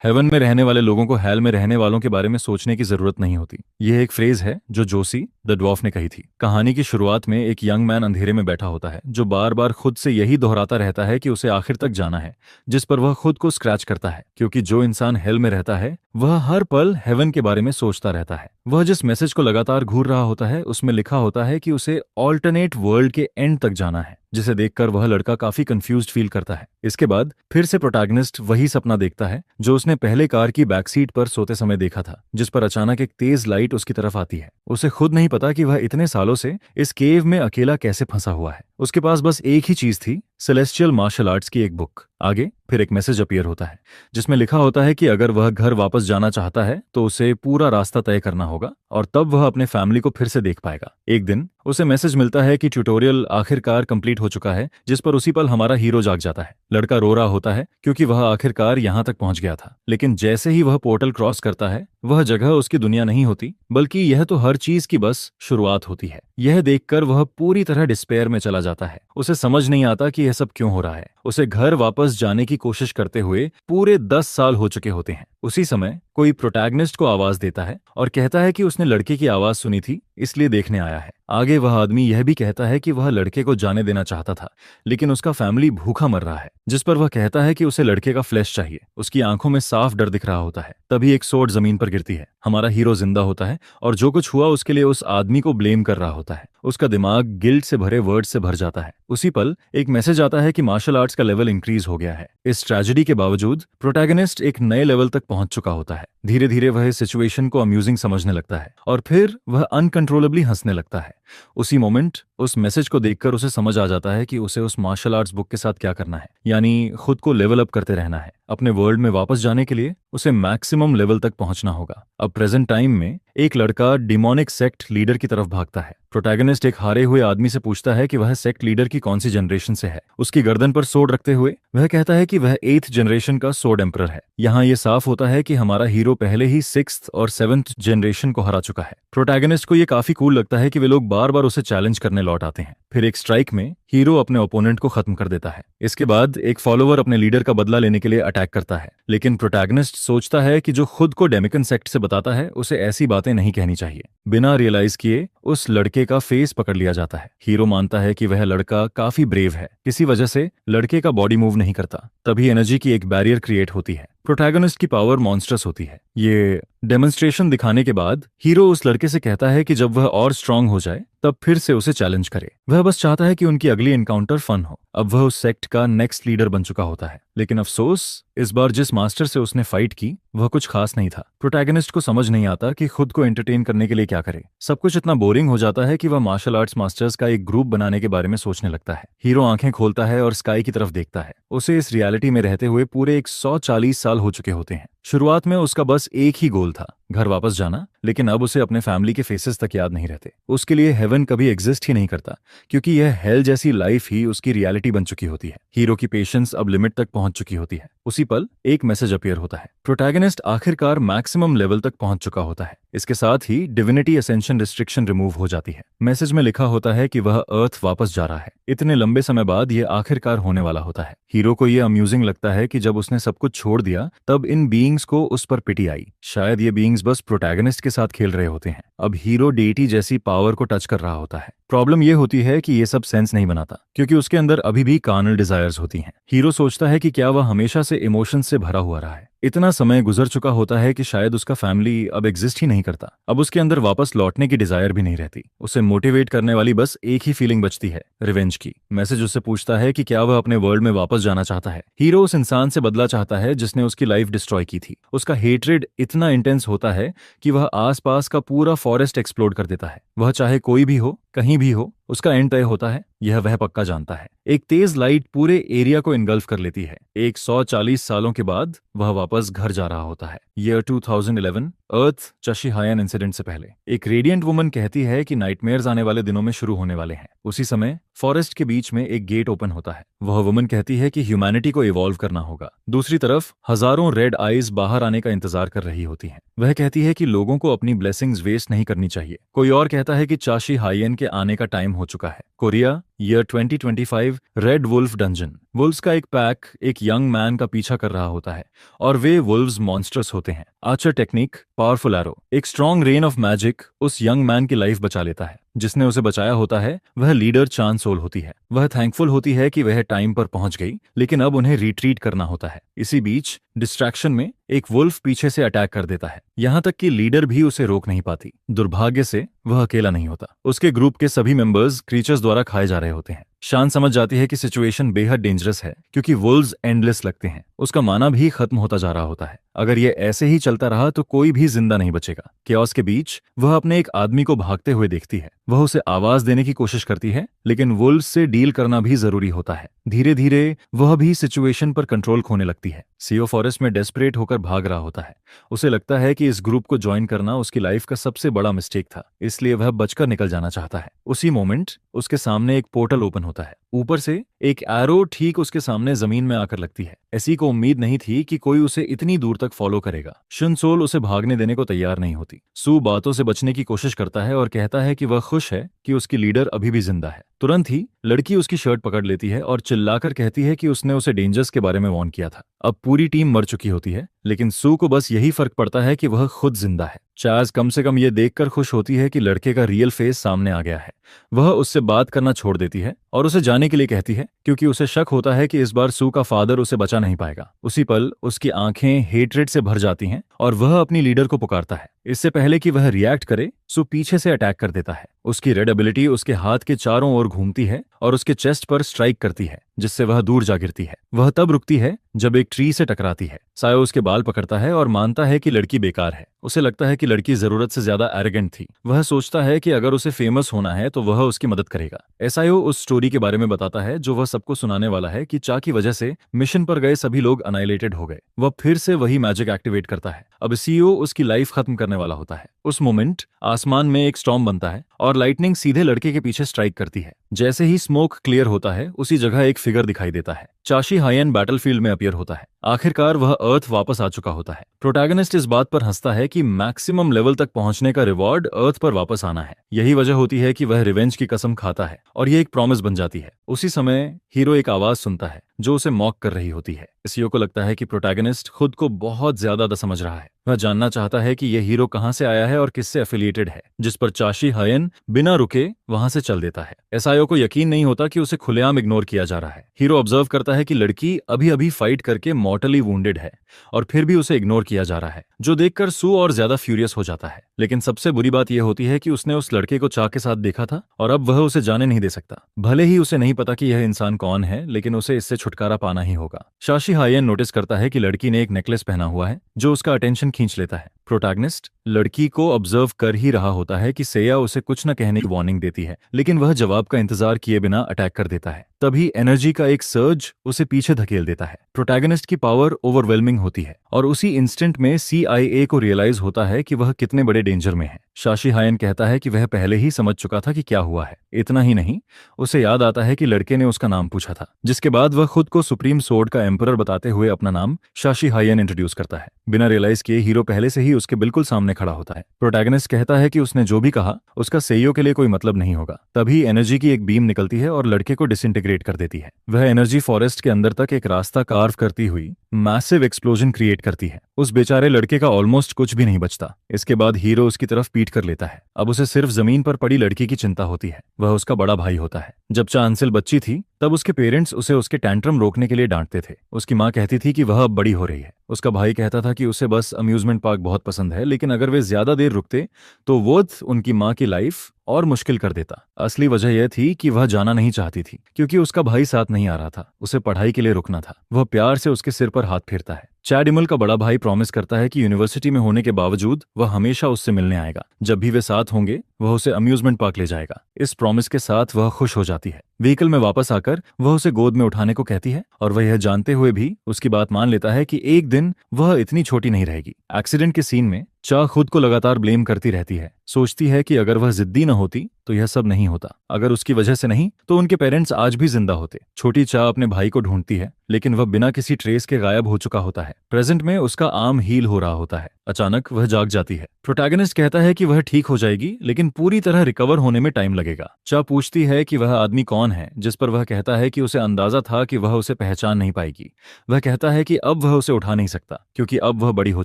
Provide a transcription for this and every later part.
Haven में रहने वाले लोगों को हेल में रहने वालों के बारे में सोचने की जरूरत नहीं होती। यह एक फ्रेज है जो जोसी द ड्वार्फ ने कही थी। कहानी की शुरुआत में एक यंग मैन अंधेरे में बैठा होता है जो बार बार खुद से यही दोहराता रहता है कि उसे आखिर तक जाना है, जिस पर वह खुद को स्क्रैच करता है, क्योंकि जो इंसान हेल में रहता है वह हर पल हेवन के बारे में सोचता रहता है। वह जिस मैसेज को लगातार घूर रहा होता है उसमें लिखा होता है कि उसे ऑल्टरनेट वर्ल्ड के एंड तक जाना है, जिसे देखकर वह लड़का काफी कंफ्यूज्ड फील करता है। इसके बाद फिर से प्रोटैगनिस्ट वही सपना देखता है जो उसने पहले कार की बैकसीट पर सोते समय देखा था, जिस पर अचानक एक तेज लाइट उसकी तरफ आती है। उसे खुद नहीं पता कि वह इतने सालों से इस केव में अकेला कैसे फंसा हुआ है। उसके पास बस एक ही चीज थी, सेलेस्टियल मार्शल आर्ट्स की एक बुक। आगे फिर एक मैसेज अपीयर होता है जिसमें लिखा होता है कि अगर वह घर वापस जाना चाहता है तो उसे पूरा रास्ता तय करना होगा और तब वह अपने फैमिली को फिर से देख पाएगा। एक दिन उसे मैसेज मिलता है कि ट्यूटोरियल आखिरकार कंप्लीट हो चुका है, जिस पर उसी पल हमारा हीरो जाग जाता है। लड़का रो रहा होता है क्योंकि वह आखिरकार यहां तक पहुंच गया था, लेकिन जैसे ही वह पोर्टल क्रॉस करता है वह जगह उसकी दुनिया नहीं होती, बल्कि यह तो हर चीज की बस शुरुआत होती है। यह देखकर वह पूरी तरह डिस्पेयर में चला जाता है। उसे समझ नहीं आता कि यह सब क्यों हो रहा है। उसे घर वापस जाने की कोशिश करते हुए पूरे 10 साल हो चुके होते हैं। उसी समय कोई प्रोटैगनिस्ट को आवाज देता है और कहता है कि उसने लड़के की आवाज सुनी थी, इसलिए देखने आया है। आगे वह आदमी यह भी कहता है कि वह लड़के को जाने देना चाहता था, लेकिन उसका फैमिली भूखा मर रहा है, जिस पर वह कहता है कि उसे लड़के का फ्लैश चाहिए। उसकी आंखों में साफ डर दिख रहा होता है। तभी एक सोर्ड जमीन पर गिरती है। हमारा हीरो जिंदा होता है और जो कुछ हुआ उसके लिए उस आदमी को ब्लेम कर रहा होता है। उसका दिमाग गिल्ट से भरे वर्ड से भर जाता है। उसी पल एक मैसेज आता है कि मार्शल आर्ट्स का लेवल इंक्रीज हो गया है। इस ट्रेजेडी के बावजूद प्रोटैगनिस्ट एक नए लेवल तक पहुंच चुका होता है। धीरे धीरे वह इस सिचुएशन को अम्यूजिंग समझने लगता है और फिर वह अनकंट्रोलेबली हंसने लगता है। उसी मोमेंट उस मैसेज को देखकर उसे समझ आ जाता है कि उसे उस मार्शल आर्ट्स बुक के साथ क्या करना है, यानी खुद को लेवल अप करते रहना है। अपने वर्ल्ड में वापस जाने के लिए उसे मैक्सिमम लेवल तक पहुंचना होगा। अब प्रेजेंट टाइम में एक लड़का डिमोनिक सेक्ट लीडर की तरफ भागता है। प्रोटैगनिस्ट एक हारे हुए आदमी से पूछता है कि वह सेक्ट लीडर की कौन सी जनरेशन से है। उसकी गर्दन पर सोड रखते हुए वह कहता है कि वह 8th जनरेशन का सोड एम्परर है। यहाँ यह साफ होता है कि हमारा हीरो पहले ही 6th और 7th जनरेशन को हरा चुका है। प्रोटैगनिस्ट को यह काफी कूल लगता है कि वे लोग बार बार उसे चैलेंज करने लौट आते हैं। फिर एक स्ट्राइक में हीरो अपने ओपोनेंट को खत्म कर देता है। इसके बाद एक फॉलोवर अपने लीडर का बदला लेने के लिए अटैक करता है, लेकिन प्रोटैगनिस्ट सोचता है कि जो खुद को डेमिकन सेक्ट से बताता है उसे ऐसी बातें नहीं कहनी चाहिए। बिना रियलाइज किए उस लड़के का फेस पकड़ लिया जाता है। हीरो मानता है कि वह लड़का काफी ब्रेव है, किसी वजह से लड़के का बॉडी मूव नहीं करता। तभी एनर्जी की एक बैरियर क्रिएट होती है। प्रोटैगनिस्ट की पावर मॉन्स्ट्रस होती है। ये डेमोन्स्ट्रेशन दिखाने के बाद हीरो उस लड़के से कहता है कि जब वह और स्ट्रांग हो जाए तब फिर से उसे चैलेंज करे। वह बस चाहता है कि उनकी अगली एनकाउंटर फन हो। अब वह उस सेक्ट का नेक्स्ट लीडर बन चुका होता है, लेकिन अफसोस इस बार जिस मास्टर से उसने फाइट की वह कुछ खास नहीं था। प्रोटैगनिस्ट को समझ नहीं आता कि खुद को एंटरटेन करने के लिए क्या करे। सब कुछ इतना बोरिंग हो जाता है कि वह मार्शल आर्ट्स मास्टर्स का एक ग्रुप बनाने के बारे में सोचने लगता है। हीरो आंखें खोलता है और स्काई की तरफ देखता है। उसे इस रियलिटी में रहते हुए पूरे 140 साल हो चुके होते हैं। शुरुआत में उसका बस एक ही गोल था, घर वापस जाना, लेकिन अब उसे अपने फैमिली के फेसेस तक याद नहीं रहते। उसके लिए हेवन कभी एग्जिस्ट ही नहीं करता, क्योंकि यह हेल जैसी लाइफ ही उसकी रियलिटी बन चुकी होती है। हीरो की पेशेंस अब लिमिट तक पहुंच चुकी होती है। उसी पल एक मैसेज अपीयर होता है। प्रोटैगनिस्ट आखिरकार मैक्सिमम लेवल तक पहुंच चुका होता है। इसके साथ ही डिविनिटी असेंशन रिस्ट्रिक्शन रिमूव हो जाती है। मैसेज में लिखा होता है कि वह अर्थ वापस जा रहा है। इतने लंबे समय बाद यह आखिरकार होने वाला होता है। हीरो को यह अम्यूजिंग लगता है कि जब उसने सब कुछ छोड़ दिया तब इन बीइंग्स को उस पर पिटी आई। शायद ये बीइंग्स बस प्रोटैगनिस्ट के साथ खेल रहे होते हैं। अब हीरो डेटी जैसी पावर को टच कर रहा होता है। प्रॉब्लम यह होती है कि ये सब सेंस नहीं बनाता, क्योंकि उसके अंदर अभी भी कार्नल डिजायर्स होती हैं। हीरो सोचता है कि क्या वह हमेशा से इमोशन से भरा हुआ रहा है। इतना समय गुजर चुका होता है कि शायद उसका फैमिली अब एग्जिस्ट ही नहीं करता। अब उसके अंदर वापस लौटने की डिजायर भी नहीं रहती। उसे मोटिवेट करने वाली बस एक ही फीलिंग बचती है, रिवेंज की। मैसेज उससे पूछता है कि क्या वह अपने वर्ल्ड में वापस जाना चाहता है। हीरो उस इंसान से बदला चाहता है जिसने उसकी लाइफ डिस्ट्रॉय की थी। उसका हेट्रेड इतना इंटेंस होता है कि वह आसपास का पूरा फॉरेस्ट एक्सप्लोड कर देता है। वह चाहे कोई भी हो, कहीं भी हो, उसका एंड तय होता है, यह वह पक्का जानता है। एक तेज लाइट पूरे एरिया को इनगल्फ कर लेती है। 140 सालों के बाद वह वापस घर जा रहा होता है। ईयर 2011, अर्थ चशिहायन इंसिडेंट से पहले। एक रेडिएंट वुमन कहती है कि नाइटमेयर्स आने वाले दिनों में शुरू होने वाले हैं। उसी समय फॉरेस्ट के बीच में एक गेट ओपन होता है। वह वुमन कहती है कि ह्यूमैनिटी को इवॉल्व करना होगा। दूसरी तरफ हजारों रेड आईज बाहर आने का इंतजार कर रही होती हैं। वह कहती है कि लोगों को अपनी ब्लेसिंग्स वेस्ट नहीं करनी चाहिए। कोई और कहता है कि चाशी हाइयन के आने का टाइम हो चुका है। Korea, year 2025, red wolf dungeon. Wolfs का एक पैक एक यंग मैन का पीछा कर रहा होता है और वे वुल्व्स मॉन्स्टर्स होते हैं। आर्चर टेक्निक, पावरफुल एरो, एक स्ट्रॉन्ग रेन ऑफ मैजिक उस यंग मैन की लाइफ बचा लेता है। जिसने उसे बचाया होता है वह लीडर चान सोल होती है। वह थैंकफुल होती है कि वह टाइम पर पहुंच गई, लेकिन अब उन्हें रिट्रीट करना होता है। इसी बीच डिस्ट्रैक्शन में एक वुल्फ पीछे से अटैक कर देता है, यहाँ तक कि लीडर भी उसे रोक नहीं पाती। दुर्भाग्य से वह अकेला नहीं होता, उसके ग्रुप के सभी मेंबर्स क्रीचर्स द्वारा खाए जा रहे होते हैं। शान समझ जाती है कि सिचुएशन बेहद डेंजरस है क्योंकि वुल्व्स एंडलेस लगते हैं। उसका माना भी खत्म होता जा रहा होता है। अगर ये ऐसे ही चलता रहा तो कोई भी जिंदा नहीं बचेगा। केओस के बीच वह अपने एक आदमी को भागते हुए देखती है। वह उसे आवाज देने की कोशिश करती है, लेकिन वुल्व्स से डील करना भी जरूरी होता है। धीरे धीरे वह भी सिचुएशन पर कंट्रोल खोने लगती है। सीओ फॉरेस्ट में डेस्परेट होकर भाग रहा होता है। उसे लगता है कि इस ग्रुप को ज्वाइन करना उसकी लाइफ का सबसे बड़ा मिस्टेक था, इसलिए वह बचकर निकल जाना चाहता है। उसी मोमेंट उसके सामने एक पोर्टल ओपन होता है। ऊपर से एक एरो ठीक उसके सामने जमीन में आकर लगती है। ऐसी को उम्मीद नहीं थी कि कोई उसे इतनी दूर तक फॉलो करेगा। शुनसोल उसे भागने देने को तैयार नहीं होती। सू बातों से बचने की कोशिश करता है और कहता है कि वह खुश है कि उसकी लीडर अभी भी जिंदा है। तुरंत ही लड़की उसकी शर्ट पकड़ लेती है और चिल्लाकर कहती है कि उसने उसे डेंजर्स के बारे में वार्न किया था। अब पूरी टीम मर चुकी होती है, लेकिन सू को बस यही फर्क पड़ता है कि वह खुद जिंदा है। चार्ल्स कम से कम ये देखकर खुश होती है कि लड़के का रियल फेस सामने आ गया है। वह उससे बात करना छोड़ देती है और उसे जाने के लिए कहती है, क्योंकि उसे शक होता है कि इस बार सू का फादर उसे बचा नहीं पाएगा। उसी पल उसकी आंखें हेट्रेड से भर जाती हैं और वह अपनी लीडर को पुकारता है। इससे पहले कि वह रिएक्ट करे, सू पीछे से अटैक कर देता है। उसकी रेड एबिलिटी उसके हाथ के चारों ओर घूमती है और उसके चेस्ट पर स्ट्राइक करती है, जिससे वह दूर जा गिरती है। वह तब रुकती है जब एक ट्री से टकराती है। सायो उसके बाल पकड़ता है और मानता है कि लड़की बेकार है। उसे लगता है कि लड़की जरूरत से ज्यादा एरोगेंट थी। वह सोचता है कि अगर उसे फेमस होना है तो वह उसकी मदद करेगा। एसायो उस स्टोरी के बारे में बताता है जो वह सबको सुनाने वाला है कि चा की वजह से मिशन पर गए सभी लोग अनाइलेटेड हो गए। वह फिर से वही मैजिक एक्टिवेट करता है। अब सीईओ उसकी लाइफ खत्म करने वाला होता है। उस मोमेंट आसमान में एक स्टॉर्म बनता है और लाइटनिंग सीधे लड़के के पीछे स्ट्राइक करती है। जैसे ही स्मोक क्लियर होता है, उसी जगह एक फिगर दिखाई देता है। चाशी हायन बैटलफील्ड में अपीयर होता है। आखिरकार वह अर्थ वापस आ चुका होता है। प्रोटैगनिस्ट इस बात पर हंसता है कि मैक्सिमम लेवल तक पहुंचने का रिवॉर्ड अर्थ पर वापस आना है। यही वजह होती है कि वह रिवेंज की कसम खाता है और ये एक प्रॉमिस बन जाती है। उसी समय हीरो एक आवाज सुनता है जो उसे मॉक कर रही होती है। सीईओ को लगता है कि प्रोटैगनिस्ट खुद को बहुत ज्यादा समझ रहा है। वह जानना चाहता है कि यह हीरो कहां से आया है और किससे एफिलिएटेड है, जिस पर चाशी हायन बिना रुके वहां से चल देता है। एसआईओ को यकीन नहीं होता कि उसे खुलेआम इग्नोर किया जा रहा है। हीरो ऑब्जर्व करता है कि लड़की अभी अभी फाइट करके मॉर्टली वुंडेड है और फिर भी उसे इग्नोर किया जा रहा है, जो देखकर सू और ज्यादा फ्यूरियस हो जाता है। लेकिन सबसे बुरी बात यह होती है कि उसने उस लड़के को चा के साथ देखा था और अब वह उसे जाने नहीं दे सकता। भले ही उसे नहीं पता कि यह इंसान कौन है, लेकिन उसे इससे छुटकारा पाना ही होगा। शाशी हायन नोटिस करता है कि लड़की ने एक नेकलेस पहना हुआ है जो उसका अटेंशन खींच लेता है। प्रोटैगनिस्ट लड़की को ऑब्जर्व कर ही रहा होता है कि सेया उसे कुछ न कहने की वार्निंग देती है, लेकिन वह जवाब का इंतजार किए बिना अटैक कर देता है। तभी एनर्जी का एक सर्ज उसे पीछे धकेल देता है। प्रोटैगनिस्ट की पावर ओवरवेलमिंग होती है और उसी इंस्टेंट में CIA को रियलाइज होता है कि वह कितने बड़े डेंजर में है। शाशी हायन कहता है कि वह पहले ही समझ चुका था कि क्या हुआ है। इतना ही नहीं, उसे याद आता है कि लड़के ने उसका नाम पूछा था, जिसके बाद वह खुद को सुप्रीम सोर्ड का एम्परर बताते हुए अपना नाम शाशी हायन इंट्रोड्यूस करता है। बिना रियलाइज किए हीरो पहले से ही उसके बिल्कुल सामने खड़ा होता है। प्रोटैगनिस्ट कहता है कि उसने जो भी कहा उसका सेईओ के लिए कोई मतलब नहीं होगा। तभी एनर्जी की एक बीम निकलती है और लड़के को डिसइंटीग्रेट कर देती है। वह एनर्जी फॉरेस्ट के अंदर तक एक रास्ता कार्व करती हुई मैसिव एक्सप्लोजन क्रिएट करती है। उस बेचारे लड़के का ऑलमोस्ट कुछ भी नहीं बचता। इसके बाद हीरो उसकी तरफ पीट कर लेता है। अब उसे सिर्फ जमीन पर पड़ी लड़की की चिंता होती है। वह उसका बड़ा भाई होता है। जब चांसिल बच्ची थी तब उसके पेरेंट्स उसे उसके टैंट्रम रोकने के लिए डांटते थे। उसकी माँ कहती थी कि वह अब बड़ी हो रही है। उसका भाई कहता था कि उसे बस अम्यूजमेंट पार्क बहुत पसंद है, लेकिन अगर वे ज्यादा देर रुकते तो वो उनकी माँ की लाइफ और मुश्किल कर देता। असली वजह यह थी कि वह जाना नहीं चाहती थी, क्योंकि उसका भाई साथ नहीं आ रहा था। उसे पढ़ाई के लिए रुकना था। वह प्यार से उसके सिर पर हाथ फेरता है। चैडिमल का बड़ा भाई प्रॉमिस करता है कि यूनिवर्सिटी में होने के बावजूद वह हमेशा उससे मिलने आएगा। जब भी वे साथ होंगे वह उसे अम्यूजमेंट पार्क ले जाएगा। इस प्रॉमिस के साथ वह खुश हो जाती है। व्हीकल में वापस आकर वह उसे गोद में उठाने को कहती है और वह यह जानते हुए भी उसकी बात मान लेता है कि एक दिन वह इतनी छोटी नहीं रहेगी। एक्सीडेंट के सीन में चा खुद को लगातार ब्लेम करती रहती है। सोचती है कि अगर वह जिद्दी न होती तो यह सब नहीं होता। अगर उसकी वजह से नहीं तो उनके पेरेंट्स आज भी जिंदा होते। छोटी चा अपने भाई को ढूंढती है, लेकिन वह बिना किसी ट्रेस के गायब हो चुका होता है। प्रेजेंट में उसका आर्म हील हो रहा होता है। अचानक वह जाग जाती है। प्रोटैगनिस्ट कहता है कि वह ठीक हो जाएगी, लेकिन पूरी तरह रिकवर होने में टाइम लगेगा। चा पूछती है कि वह आदमी कौन है, जिस पर वह कहता है कि उसे अंदाजा था कि वह उसे पहचान नहीं पाएगी। वह कहता है कि अब वह उसे उठा नहीं सकता, क्योंकि अब वह बड़ी हो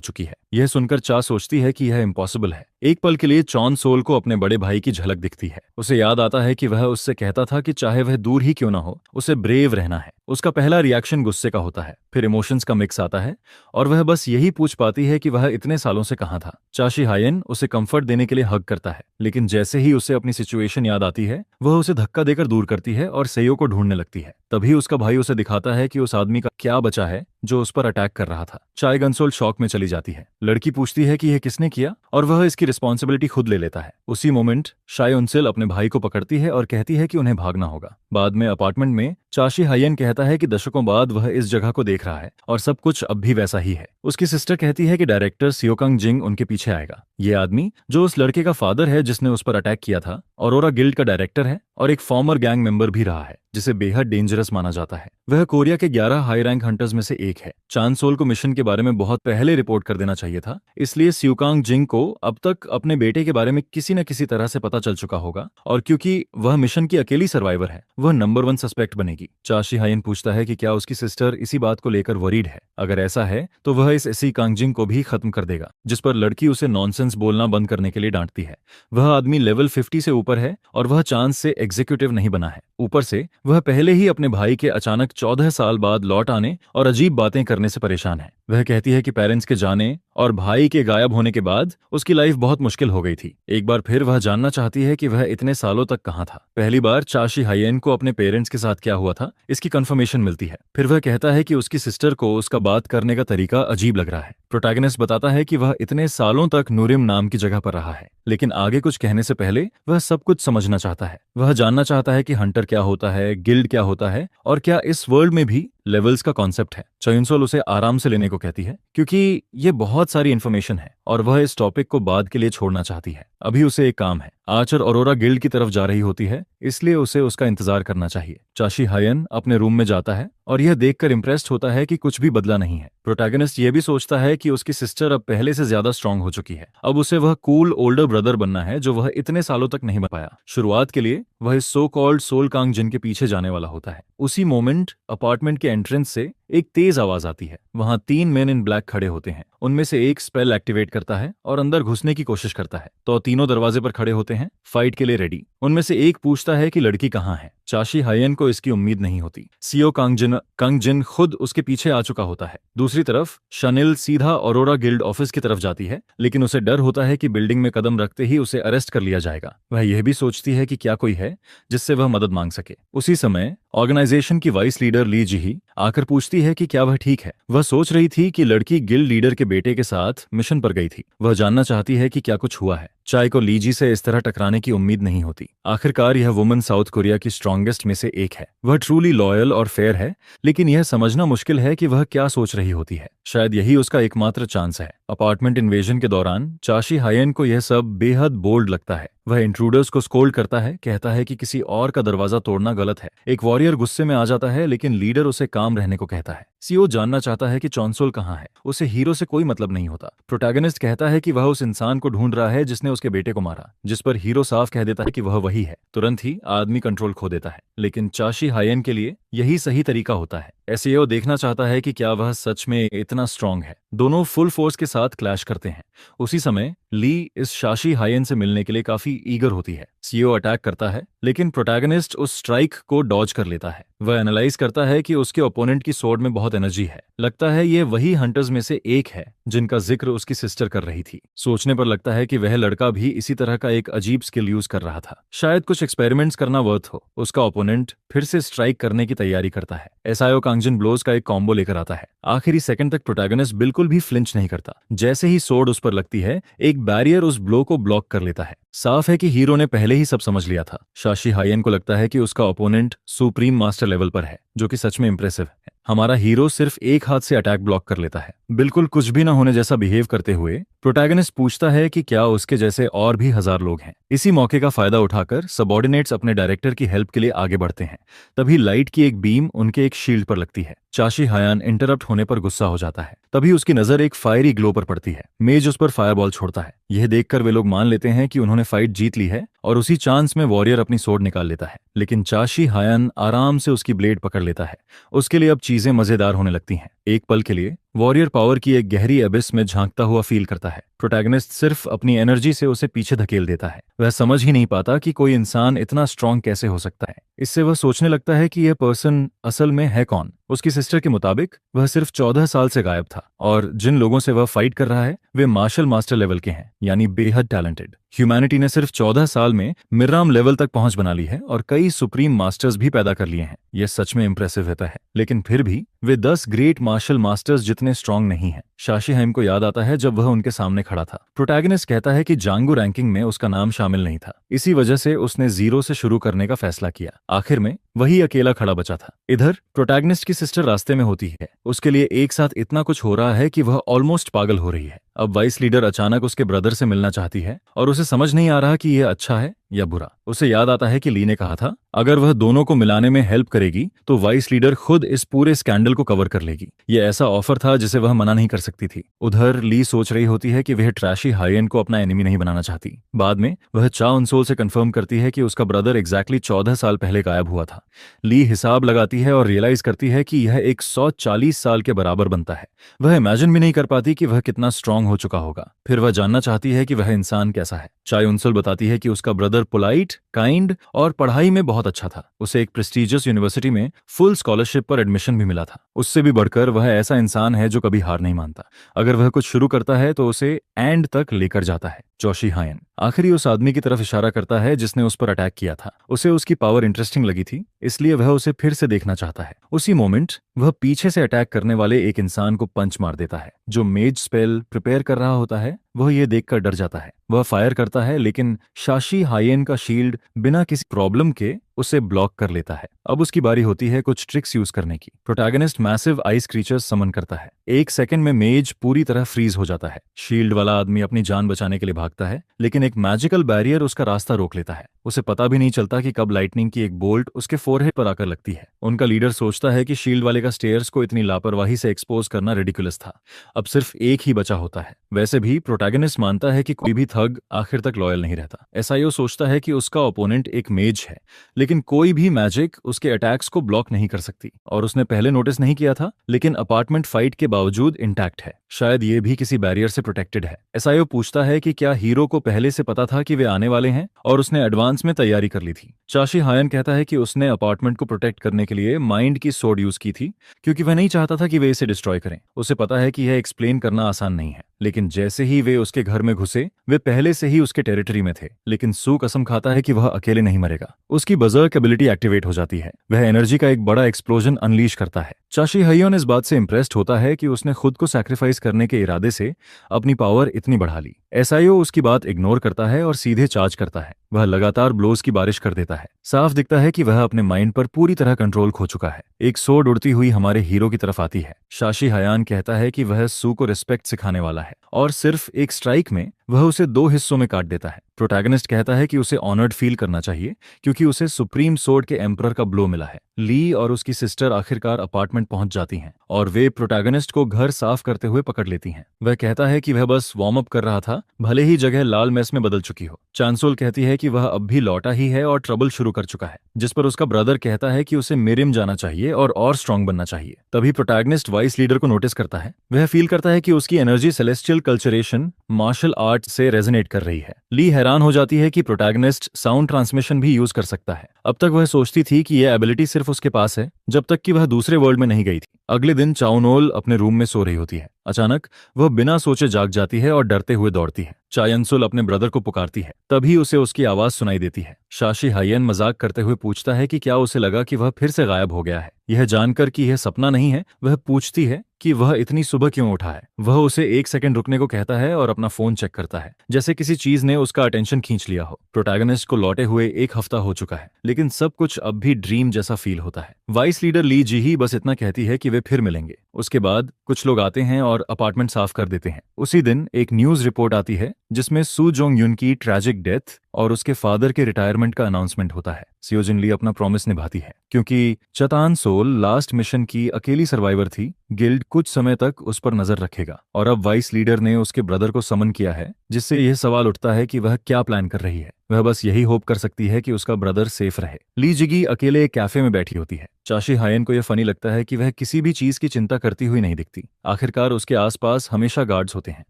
चुकी है। यह सुनकर चा सोचती है कि यह इम्पॉसिबल है। एक पल के लिए चॉन सोल को अपने बड़े भाई की झलक दिखती है। उसे याद आता है कि वह उससे कहता था कि चाहे वह दूर ही क्यों ना हो, उसे ब्रेव रहना है। उसका पहला रिएक्शन गुस्से का होता है, फिर इमोशंस का मिक्स आता है, और वह बस यही पूछ पाती है कि वह इतने सालों से कहाँ था। चाशी हायन उसे कंफर्ट देने के लिए हग करता है, लेकिन जैसे ही उसे अपनी सिचुएशन याद आती है, वह उसे धक्का देकर दूर करती है और सेयो को ढूंढने लगती है। तभी उसका भाई उसे दिखाता है कि उस आदमी का क्या बचा है जो उस पर अटैक कर रहा था। चाय गंसोल शॉक में चली जाती है। लड़की पूछती है कि यह किसने किया, और वह इसकी रिस्पॉन्सिबिलिटी खुद ले लेता है। उसी मोमेंट शाय उनसिल अपने भाई को पकड़ती है और कहती है कि उन्हें भागना होगा। बाद में अपार्टमेंट में चाशी हायन कहता है कि दशकों बाद वह इस जगह को देख रहा है और सब कुछ अब भी वैसा ही है। उसकी सिस्टर कहती है कि डायरेक्टर सियोकांग जिंग उनके पीछे आएगा। ये आदमी जो उस लड़के का फादर है जिसने उस पर अटैक किया था, ऑरोरा गिल्ड का डायरेक्टर है और एक फॉर्मर गैंग मेंबर भी रहा है, जिसे बेहद डेंजरस माना जाता है। वह कोरिया के 11 हाई रैंक हंटर्स में से एक है। चांसोल को मिशन के बारे में बहुत पहले रिपोर्ट कर देना चाहिए था, इसलिए सियोकांग जिंग को अब तक अपने बेटे के बारे में किसी न किसी तरह से पता चल चुका होगा, और क्योंकि वह मिशन की अकेली सर्वाइवर है, वह नंबर 1 सस्पेक्ट बनेगी। चाशी हायन पूछता है कि क्या उसकी सिस्टर इसी बात को लेकर वरीड है। अगर ऐसा है तो वह इस सियोकांग जिंग को भी खत्म कर देगा, जिस पर लड़की उसे नॉनसेंस बोलना बंद करने के लिए डांटती है। वह आदमी लेवल 50 से ऊपर है और वह चांस से एग्जीक्यूटिव नहीं बना है। ऊपर से वह पहले ही अपने भाई के अचानक 14 साल बाद लौट आने और अजीब बातें करने से परेशान है। वह कहती है कि पेरेंट्स के जाने और भाई के गायब होने के बाद उसकी लाइफ बहुत मुश्किल हो गई थी। एक बार फिर वह जानना चाहती है कि वह इतने सालों तक कहाँ था। पहली बार चाशी हायन को अपने पेरेंट्स के साथ क्या हुआ था, इसकी कंफर्मेशन मिलती है। फिर वह कहता है कि उसकी सिस्टर को उसका बात करने का तरीका अजीब लग रहा है। प्रोटैगनिस्ट बताता है कि वह इतने सालों तक नूरिम नाम की जगह पर रहा है, लेकिन आगे कुछ कहने से पहले वह सब कुछ समझना चाहता है। वह जानना चाहता है कि हंटर क्या होता है, गिल्ड क्या होता है, और क्या इस वर्ल्ड में भी लेवल्स का कॉन्सेप्ट है। चयुनसोल उसे आराम से लेने को कहती है, क्योंकि ये बहुत सारी इन्फॉर्मेशन है और वह इस टॉपिक को बाद के लिए छोड़ना चाहती है। अभी उसे एक काम है। आर्चर ऑरोरा गिल्ड की तरफ जा रही होती है, इसलिए उसे उसका इंतजार करना चाहिए। चाशी हायन अपने रूम में जाता है और यह देखकर इंप्रेस्ड होता है कि कुछ भी बदला नहीं है। प्रोटैगनिस्ट यह भी सोचता है कि उसकी सिस्टर अब पहले से ज्यादा स्ट्रांग हो चुकी है। अब उसे वह कूल ओल्डर ब्रदर बनना है जो वह इतने सालों तक नहीं बन पाया। शुरुआत के लिए वह इस सो कॉल्ड सोल कांग जिन के पीछे जाने वाला होता है। उसी मोमेंट अपार्टमेंट के एंट्रेंस से एक तेज आवाज आती है। वहां 3 मेन इन ब्लैक खड़े होते हैं। उनमें से एक स्पेल एक्टिवेट करता है और अंदर घुसने की कोशिश करता है, तो तीनों दरवाजे पर खड़े होते हैं, फाइट के लिए रेडी। उनमें से एक पूछता है कि लड़की कहाँ है। चाशी हायन को इसकी उम्मीद नहीं होती। सियो कांग जिन खुद उसके पीछे आ चुका होता है। दूसरी तरफ शनिल सीधा ऑरोरा गिल्ड ऑफिस की तरफ जाती है, लेकिन उसे डर होता है कि बिल्डिंग में कदम रखते ही उसे अरेस्ट कर लिया जाएगा। वह यह भी सोचती है कि क्या कोई है जिससे वह मदद मांग सके। उसी समय ऑर्गेनाइजेशन की वाइस लीडर ली जिही आकर पूछती है कि क्या वह ठीक है। वह सोच रही थी कि लड़की गिल्ड लीडर के बेटे के साथ मिशन पर गई थी। वह जानना चाहती है कि क्या कुछ हुआ है। चाय को लीजी से इस तरह टकराने की उम्मीद नहीं होती। आखिरकार यह वुमन साउथ कोरिया की स्ट्रॉन्गेस्ट में से एक है। वह ट्रूली लॉयल और फेयर है, लेकिन यह समझना मुश्किल है कि वह क्या सोच रही होती है। शायद यही उसका एकमात्र चांस है। अपार्टमेंट इन्वेजन के दौरान चाशी हायन को यह सब बेहद बोल्ड लगता है। वह इंट्रूडर्स को स्कोल्ड करता है, कहता है कि किसी और का दरवाजा तोड़ना गलत है। एक वॉरियर गुस्से में आ जाता है, लेकिन लीडर उसे काम रहने को कहता है। सीओ जानना चाहता है कि चॉनसोल कहाँ है। उसे हीरो से कोई मतलब नहीं होता। प्रोटैगनिस्ट कहता है कि वह उस इंसान को ढूंढ रहा है जिसने उसके बेटे को मारा, जिस पर हीरो साफ कह देता है कि वह वही है। तुरंत ही आदमी कंट्रोल खो देता है, लेकिन चाशी हायन के लिए यही सही तरीका होता है। एसईओ देखना चाहता है कि क्या वह सच में इतना स्ट्रांग है। दोनों फुल फोर्स के साथ क्लैश करते हैं। उसी समय ली इस शाशी हायन से मिलने के लिए काफी ईगर होती है। सीओ अटैक करता है, लेकिन प्रोटैगनिस्ट उस स्ट्राइक को डॉज कर लेता है। वह एनालाइज करता है कि उसके ओपोनेंट की स्वॉर्ड में बहुत एनर्जी है। लगता है ये वही हंटर्स में से एक है जिनका जिक्र उसकी सिस्टर कर रही थी। सोचने पर लगता है कि वह लड़का भी इसी तरह का एक अजीब स्किल यूज कर रहा था। शायद कुछ एक्सपेरिमेंट्स करना वर्थ हो। उसका ओपोनेंट फिर से स्ट्राइक करने की तैयारी करता है। एसआईओ कांगजिन ब्लोज का एक कॉम्बो लेकर आता है। आखिरी सेकंड तक प्रोटैगनिस्ट बिल्कुल भी फ्लिंच नहीं करता। जैसे ही स्वॉर्ड उस पर लगती है, एक बैरियर उस ब्लो को ब्लॉक कर लेता है। साफ है कि हीरो ने पहले ही सब समझ लिया था। शाशी हायन को लगता है कि उसका ओपोनेंट सुप्रीम मास्टर लेवल पर है, जो कि सच में इंप्रेसिव है। हमारा हीरो सिर्फ एक हाथ से अटैक ब्लॉक कर लेता है, बिल्कुल कुछ भी ना होने जैसा बिहेव करते हुए। प्रोटैगनिस्ट पूछता है कि क्या उसके जैसे और भी 1000 लोग हैं। इसी मौके का फायदा उठाकर सबॉर्डिनेट्स अपने डायरेक्टर की हेल्प के लिए आगे बढ़ते हैं। तभी लाइट की एक बीम उनके एक शील्ड पर लगती है। चाशी हायान इंटरप्ट होने पर गुस्सा हो जाता है। तभी उसकी नजर एक फायरी ग्लो पर पड़ती है। मेज उस पर फायरबॉल छोड़ता है। यह देखकर वे लोग मान लेते हैं कि उन्होंने फाइट जीत ली है और उसी चांस में वॉरियर अपनी सोर्ड निकाल लेता है। लेकिन चाशी हायान आराम से उसकी ब्लेड पकड़ लेता है। उसके लिए अब चीजें मजेदार होने लगती हैं। एक पल के लिए वॉरियर पावर की एक गहरी एबिस में झांकता हुआ फील करता है। प्रोटैगनिस्ट सिर्फ अपनी एनर्जी से उसे पीछे धकेल देता है। वह समझ ही नहीं पाता कि कोई इंसान इतना स्ट्रांग कैसे हो सकता है। इससे वह सोचने लगता है कि यह पर्सन असल में है कौन। उसकी सिस्टर के मुताबिक वह सिर्फ 14 साल से गायब था और जिन लोगों से वह फाइट कर रहा है वे मार्शल मास्टर लेवल के हैं, यानी बेहद टैलेंटेड। ह्यूमैनिटी ने सिर्फ 14 साल में मिर्राम लेवल तक पहुंच बना ली है और कई सुप्रीम मास्टर्स भी पैदा कर लिए हैं। यह सच में इंप्रेसिव होता है, लेकिन फिर भी वे 10 ग्रेट मार्शल मास्टर्स जितने स्ट्रांग नहीं हैं। शाशी हाइम को याद आता है जब वह उनके सामने खड़ा था। प्रोटैगनिस्ट कहता है कि जांगू रैंकिंग में उसका नाम शामिल नहीं था, इसी वजह से उसने 0 से शुरू करने का फैसला किया। आखिर में वही अकेला खड़ा बचा था। इधर प्रोटैगनिस्ट की सिस्टर रास्ते में होती है। उसके लिए एक साथ इतना कुछ हो रहा है कि वह ऑलमोस्ट पागल हो रही है। अब वाइस लीडर अचानक उसके ब्रदर से मिलना चाहती है और उसे समझ नहीं आ रहा कि यह अच्छा है या बुरा। उसे याद आता है कि ली ने कहा था अगर वह दोनों को मिलाने में हेल्प करेगी तो वाइस लीडर खुद इस पूरे स्कैंडल को कवर कर लेगी। यह ऐसा ऑफर था जिसे वह मना नहीं कर सकती थी। उधर ली सोच रही होती है कि वह ट्रैशी हायन को अपना एनिमी नहीं बनाना चाहती। बाद में वह चा उनसोल से कंफर्म करती है कि उसका ब्रदर एग्जैक्टली 14 साल पहले गायब हुआ था। ली हिसाब लगाती है और रियलाइज करती है कि यह 140 साल के बराबर बनता है। वह इमेजिन भी नहीं कर पाती कि वह कितना स्ट्रांग हो चुका होगा। फिर वह जानना चाहती है कि वह इंसान कैसा है। चाय उनसुल बताती है कि उसका ब्रदर पोलाइट, काइंड और पढ़ाई में बहुत अच्छा था। उसे एक प्रेस्टिजियस यूनिवर्सिटी में फुल स्कॉलरशिप पर एडमिशन भी मिला था। उससे भी बढ़कर वह ऐसा इंसान है जो कभी हार नहीं मानता। अगर वह कुछ शुरू करता है तो उसे एंड तक लेकर जाता है। जोशी हायन आखिरी उस आदमी की तरफ इशारा करता है जिसने उस पर अटैक किया था। उसे उसकी पावर इंटरेस्टिंग लगी थी, इसलिए वह उसे फिर से देखना चाहता है। उसी मोमेंट वह पीछे से अटैक करने वाले एक इंसान को पंच मार देता है। जो मेज स्पेल प्रिपेयर कर रहा होता है वह यह देखकर डर जाता है। वह फायर करता है लेकिन शाशी हायेन का शील्ड बिना किसी प्रॉब्लम के उसे ब्लॉक कर लेता है। अब उसकी बारी होती है कुछ ट्रिक्स यूज करने की। प्रोटैगनिस्ट मैसिव आइस क्रीचर्स समन करता है। एक सेकंड में मेज पूरी तरह फ्रीज हो जाता है। शील्ड वाला आदमी अपनी जान बचाने के लिए भागता है, लेकिन एक मैजिकल बैरियर उसका रास्ता रोक लेता है। उसे पता भी नहीं चलता कि कब लाइटनिंग की एक बोल्ट उसके फोरहेड पर आकर लगती है। उनका लीडर सोचता है कि शील्ड वाले का स्टेयर्स को इतनी लापरवाही से एक्सपोज करना रिडिकुलस था। अब सिर्फ एक ही बचा होता है। वैसे भी प्रोटैगनिस्ट मानता है कि कोई भी थग आखिर तक लॉयल नहीं रहता। एसआईओ सोचता है कि उसका ओपोनेंट एक मेज है, लेकिन कोई भी मैजिक उसके अटैक्स को ब्लॉक नहीं कर सकती। और उसने पहले नोटिस नहीं किया था, लेकिन अपार्टमेंट फाइट के बावजूद इंटैक्ट है। शायद ये भी किसी बैरियर से प्रोटेक्टेड है। एसआईओ पूछता है कि क्या हीरो को पहले से पता था कि वे आने वाले हैं और उसने एडवांस में तैयारी कर ली थी। चाशी हायन कहता है कि उसने अपार्टमेंट को प्रोटेक्ट करने के लिए माइंड की सोड यूज की थी, क्योंकि वह नहीं चाहता था कि वे इसे डिस्ट्रॉय करें। उसे पता है कि यह एक्सप्लेन करना आसान नहीं है, लेकिन जैसे ही वे उसके घर में घुसे वे पहले से ही उसके टेरिटरी में थे। लेकिन सू कसम खाता है कि वह अकेले नहीं मरेगा। उसकी बजर्क एबिलिटी एक्टिवेट हो जाती है। वह एनर्जी का एक बड़ा एक्सप्लोजन अनलीश करता है। चाशी हायन इस बात से इंप्रेस्ड होता है कि उसने खुद को सैक्रिफाइस करने के इरादे से अपनी पावर इतनी बढ़ा ली। एसआईओ उसकी बात इग्नोर करता है और सीधे चार्ज करता है। वह लगातार ब्लोज की बारिश कर देता है। साफ दिखता है कि वह अपने माइंड पर पूरी तरह कंट्रोल खो चुका है। एक सोड उड़ती हुई हमारे हीरो की तरफ आती है। शाशी हायन कहता है कि वह सू को रिस्पेक्ट सिखाने वाला है और सिर्फ एक स्ट्राइक में वह उसे 2 हिस्सों में काट देता है। प्रोटैगनिस्ट कहता है कि उसे ऑनर्ड फील करना चाहिए क्योंकि उसे सुप्रीम सोर्ड के एम्परर का ब्लो मिला है। ली और उसकी सिस्टर आखिरकार अपार्टमेंट पहुंच जाती हैं और वे प्रोटैगनिस्ट को घर साफ करते हुए पकड़ लेती हैं। वह कहता है कि वह बस वार्म अप कर रहा था, भले ही जगह लाल मेस में बदल चुकी हो। चांसोल कहती है कि वह अब भी लौटा ही है और ट्रबल शुरू कर चुका है, जिस पर उसका ब्रदर कहता है कि उसे मिरिम जाना चाहिए और स्ट्रांग बनना चाहिए। तभी प्रोटैगनिस्ट वाइस लीडर को नोटिस करता है। वह फील करता है कि उसकी energy celestial culturation martial art से रेजोनेट कर रही है। ली हैरान हो जाती है कि प्रोटैगनिस्ट साउंड ट्रांसमिशन भी यूज कर सकता है। अब तक वह सोचती थी कि यह एबिलिटी सिर्फ उसके पास है, जब तक कि वह दूसरे वर्ल्ड में नहीं गई थी। अगले दिन चाउनोल अपने रूम में सो रही होती है। अचानक वह बिना सोचे जाग जाती है और डरते हुए दौड़ती है। चायनसुल अपने ब्रदर को पुकारती है, तभी उसे उसकी आवाज सुनाई देती है। शाशी हायन मजाक करते हुए पूछता है कि क्या उसे लगा कि वह फिर से गायब हो गया है। यह जानकर कि यह सपना नहीं है, वह पूछती है कि वह इतनी सुबह क्यों उठा है। वह उसे 1 सेकंड रुकने को कहता है और अपना फोन चेक करता है, जैसे किसी चीज ने उसका अटेंशन खींच लिया हो। प्रोटैगनिस्ट को लौटे हुए 1 हफ्ता हो चुका है, लेकिन सब कुछ अब भी ड्रीम जैसा फील होता है। वाइस लीडर ली जी ही बस इतना कहती है कि वे फिर मिलेंगे। उसके बाद कुछ लोग आते हैं और अपार्टमेंट साफ कर देते हैं। उसी दिन एक न्यूज रिपोर्ट आती है जिसमें सू जोंग यून की ट्रैजिक डेथ और उसके फादर के रिटायरमेंट का अनाउंसमेंट होता है। सियोजिन ली अपना प्रॉमिस निभाती है, क्योंकि चतान सोल लास्ट मिशन की अकेली सर्वाइवर थी। गिल्ड कुछ समय तक उस पर नजर रखेगा और अब वाइस लीडर ने उसके ब्रदर को समन किया है, जिससे यह सवाल उठता है कि वह क्या प्लान कर रही है। वह बस यही होप कर सकती है कि उसका ब्रदर सेफ रहे। ली जिगी अकेले एक कैफे में बैठी होती है। चाशी हायन को यह फनी लगता है कि वह किसी भी चीज की चिंता करती हुई नहीं दिखती। आखिरकार उसके आसपास हमेशा गार्ड्स होते हैं।